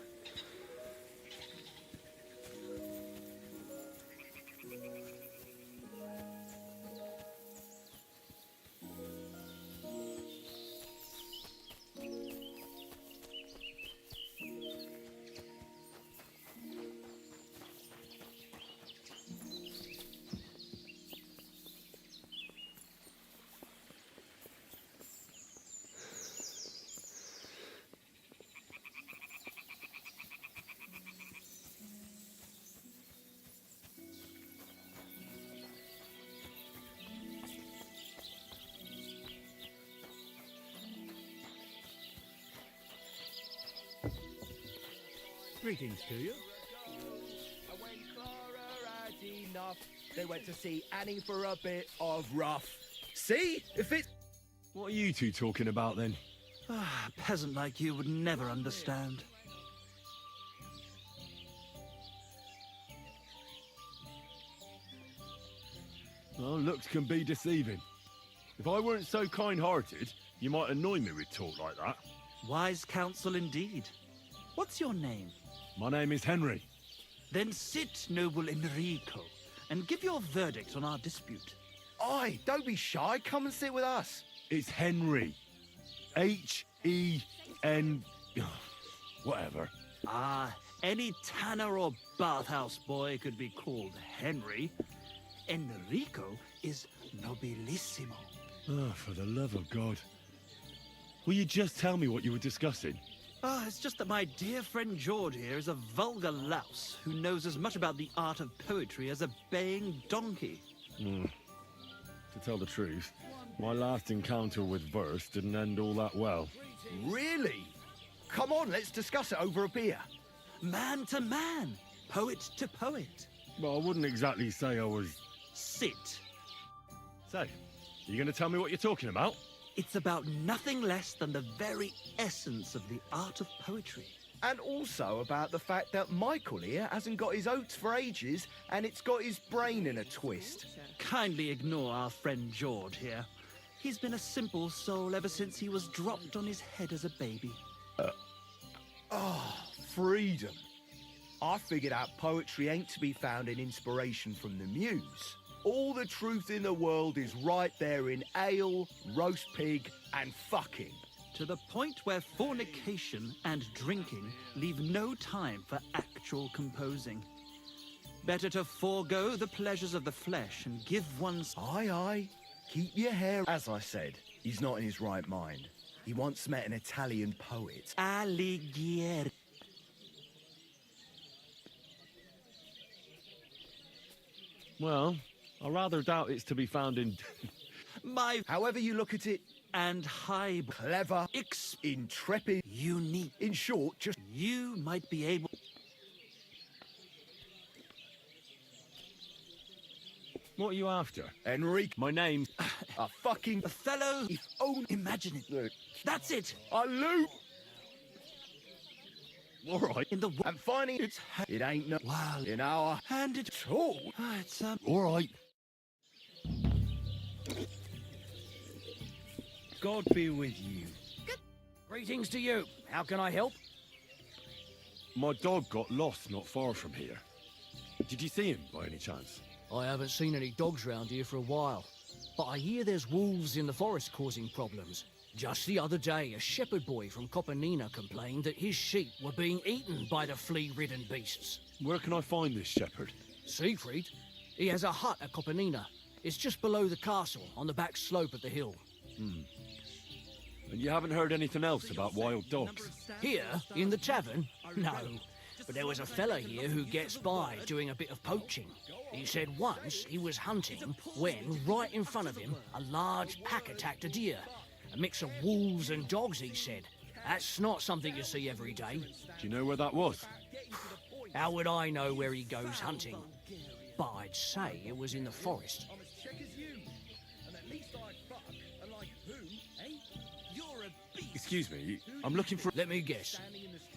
Greetings to you. When Clara had enough, they went to see Annie for a bit of rough. See? If it's... What are you two talking about then? A peasant like you would never understand. Well, looks can be deceiving. If I weren't so kind-hearted, you might annoy me with talk like that. Wise counsel indeed. What's your name? My name is Henry. Then sit, noble Enrico, and give your verdict on our dispute. Oi, don't be shy. Come and sit with us. It's Henry. H-E-N... whatever. Ah, any tanner or bathhouse boy could be called Henry. Enrico is nobilissimo. Oh, for the love of God. Will you just tell me what you were discussing? It's just that my dear friend George here is a vulgar louse who knows as much about the art of poetry as a baying donkey. To tell the truth, my last encounter with verse didn't end all that well. Really? Come on, let's discuss it over a beer. Man to man, poet to poet. Well, I wouldn't exactly say I was... Sit. So, you going to tell me what you're talking about? It's about nothing less than the very essence of the art of poetry. And also about the fact that Michael here hasn't got his oats for ages, and it's got his brain in a twist. Kindly ignore our friend George here. He's been a simple soul ever since he was dropped on his head as a baby. Freedom. I figured out poetry ain't to be found in inspiration from the muse. All the truth in the world is right there in ale, roast pig, and fucking. To the point where fornication and drinking leave no time for actual composing. Better to forego the pleasures of the flesh and give one's... Aye. Keep your hair... As I said, he's not in his right mind. He once met an Italian poet. Alighieri. Well, I rather doubt it's to be found in... However you look at it... And high... Clever... Intrepid... Unique. In short, just... You might be able... What are you after? Enrique. My name's... A fucking... A fellow... If only... Imagine it. Look. That's it. A loop! All right. In the... And finding it's... It ain't no... Wow. In our... And it... all. It's, All right. God be with you. Greetings to you. How can I help? My dog got lost not far from here. Did you see him, by any chance? I haven't seen any dogs round here for a while, but I hear there's wolves in the forest causing problems. Just the other day, a shepherd boy from Copenina complained that his sheep were being eaten by the flea-ridden beasts. Where can I find this shepherd? Siegfried? He has a hut at Copenina. It's just below the castle, on the back slope of the hill. And you haven't heard anything else about wild dogs? Here, in the tavern? No. But there was a fella here who gets by doing a bit of poaching. He said once he was hunting when, right in front of him, a large pack attacked a deer. A mix of wolves and dogs, he said. That's not something you see every day. Do you know where that was? How would I know where he goes hunting? But I'd say it was in the forest. Excuse me, I'm looking for... Let me guess.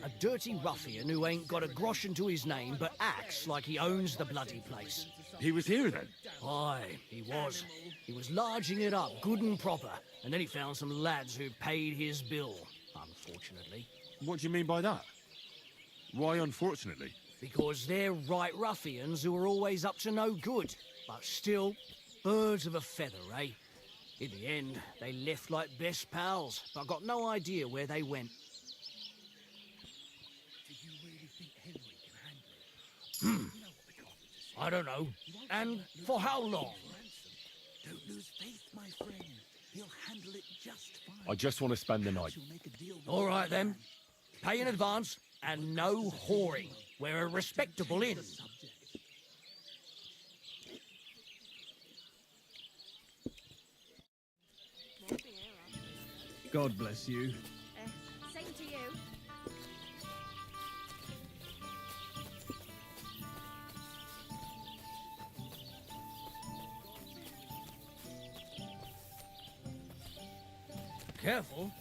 A dirty ruffian who ain't got a grosh into his name but acts like he owns the bloody place. He was here then? Aye, he was. He was larging it up, good and proper, and then he found some lads who paid his bill, unfortunately. What do you mean by that? Why, unfortunately? Because they're right ruffians who are always up to no good. But still, birds of a feather, eh? In the end, they left like best pals, but got no idea where they went. I don't know. And for how long? Don't lose faith, my friend. He'll handle it just fine. I just want to spend the night. All right, then. Pay in advance, and no whoring. We're a respectable inn. God bless you. Same to you. Careful.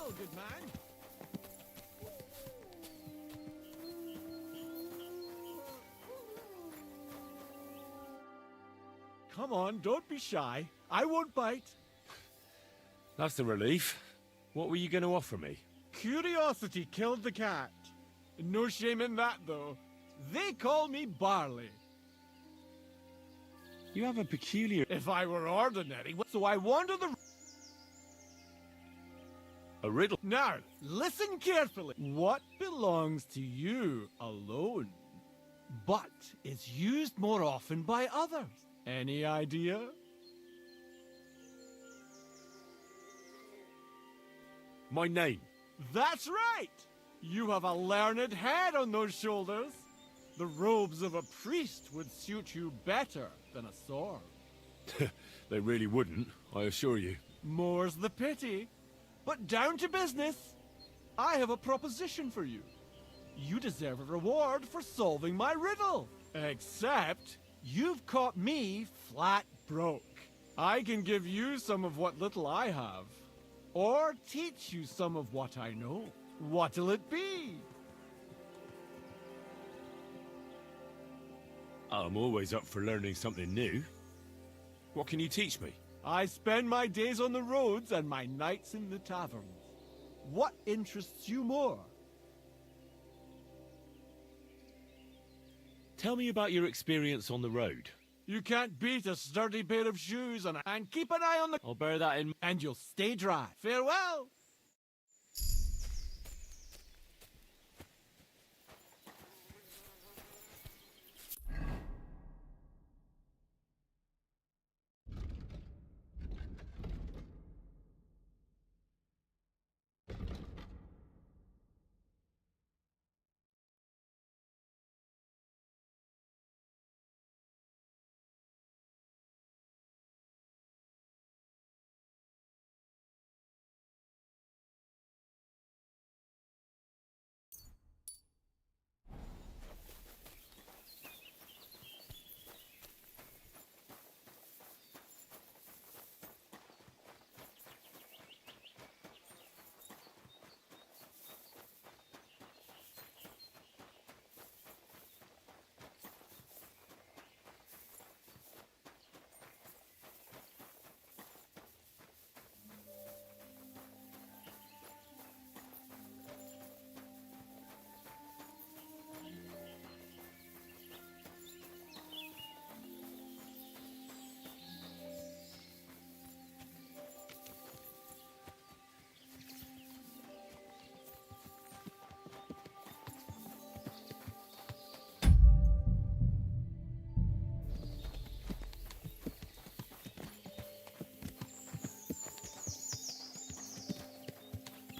Farewell, good man. Come on, don't be shy. I won't bite. That's a relief. What were you going to offer me? Curiosity killed the cat. No shame in that, though. They call me Barley. You have a peculiar... If I were ordinary, so I wander the... A riddle? Now, listen carefully. What belongs to you alone, but is used more often by others? Any idea? My name. That's right! You have a learned head on those shoulders. The robes of a priest would suit you better than a sword. They really wouldn't, I assure you. More's the pity. But down to business. I have a proposition for you. You deserve a reward for solving my riddle. Except, you've caught me flat broke. I can give you some of what little I have. Or teach you some of what I know. What'll it be? I'm always up for learning something new. What can you teach me? I spend my days on the roads and my nights in the taverns. What interests you more? Tell me about your experience on the road. You can't beat a sturdy pair of shoes and keep an eye on the... I'll bear that in... And you'll stay dry. Farewell!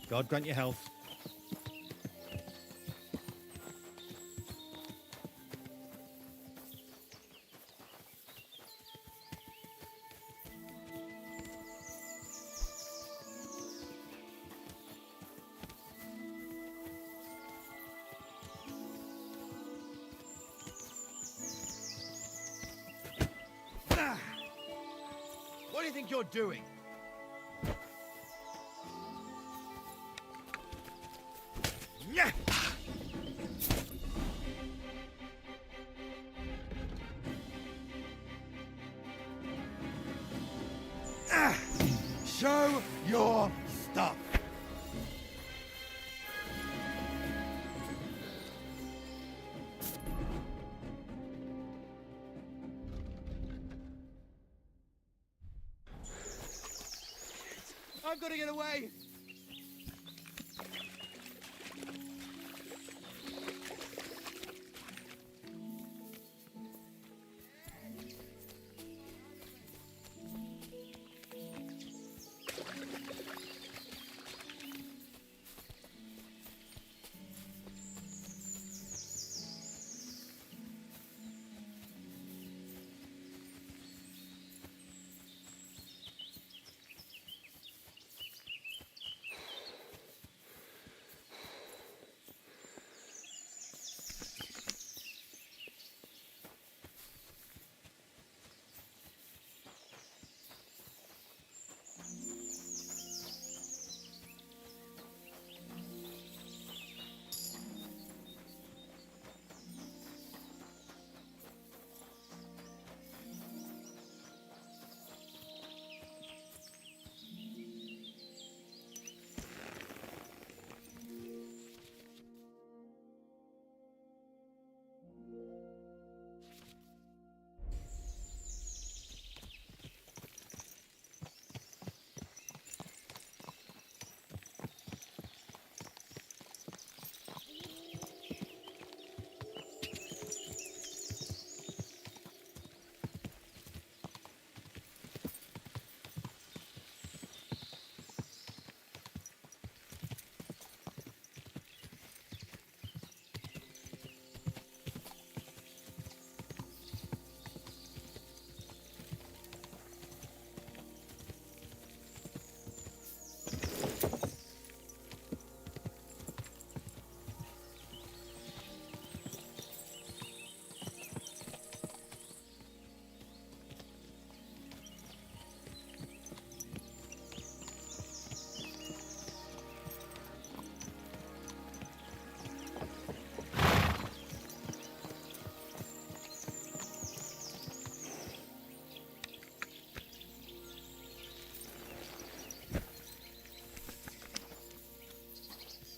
God grant you health. What do you think you're doing? Show your stuff. I've got to get away.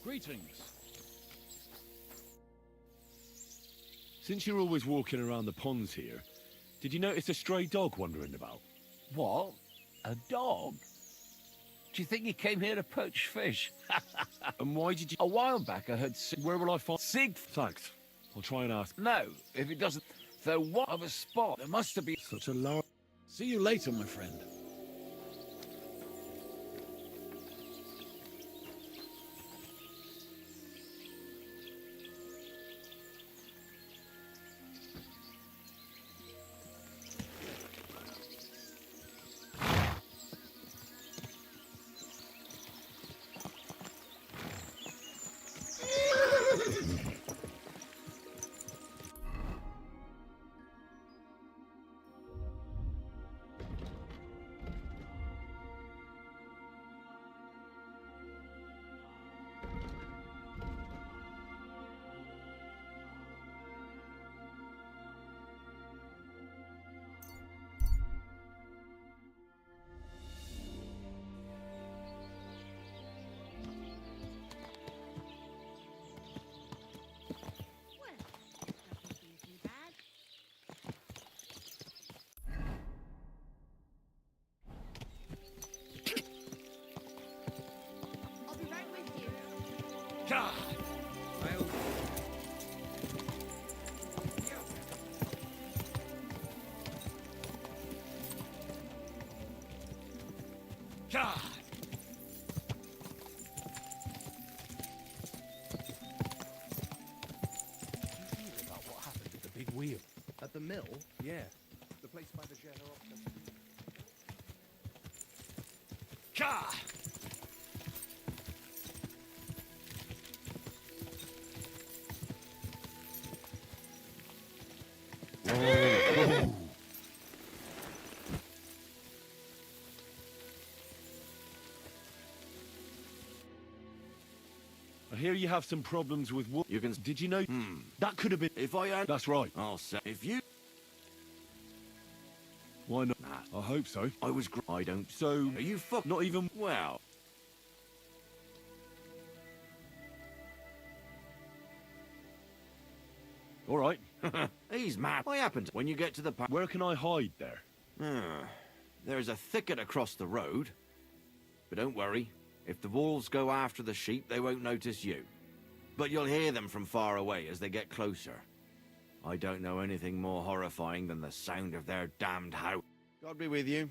Greetings. Since you're always walking around the ponds here, did you notice a stray dog wandering about? What? A dog? Do you think he came here to poach fish? And why did you... A while back I heard Where will I find... Sig... Thanks. I'll try and ask. No, if it doesn't... Though what of a spot? There must have been... Such a large... See you later, my friend. God! God! About what happened with the big wheel? At the mill? Yeah. The place by the general. God! I hear you have some problems with wood. You can... Did you know? That could have been... If I had... That's right. I'll say... If you... Why not? Nah. I hope so. I was... I don't... So... Are you fuck... Not even... Well... All right. He's mad. What happened when you get to the... Where can I hide there? There's a thicket across the road. But don't worry. If the wolves go after the sheep, they won't notice you. But you'll hear them from far away as they get closer. I don't know anything more horrifying than the sound of their damned house. God be with you.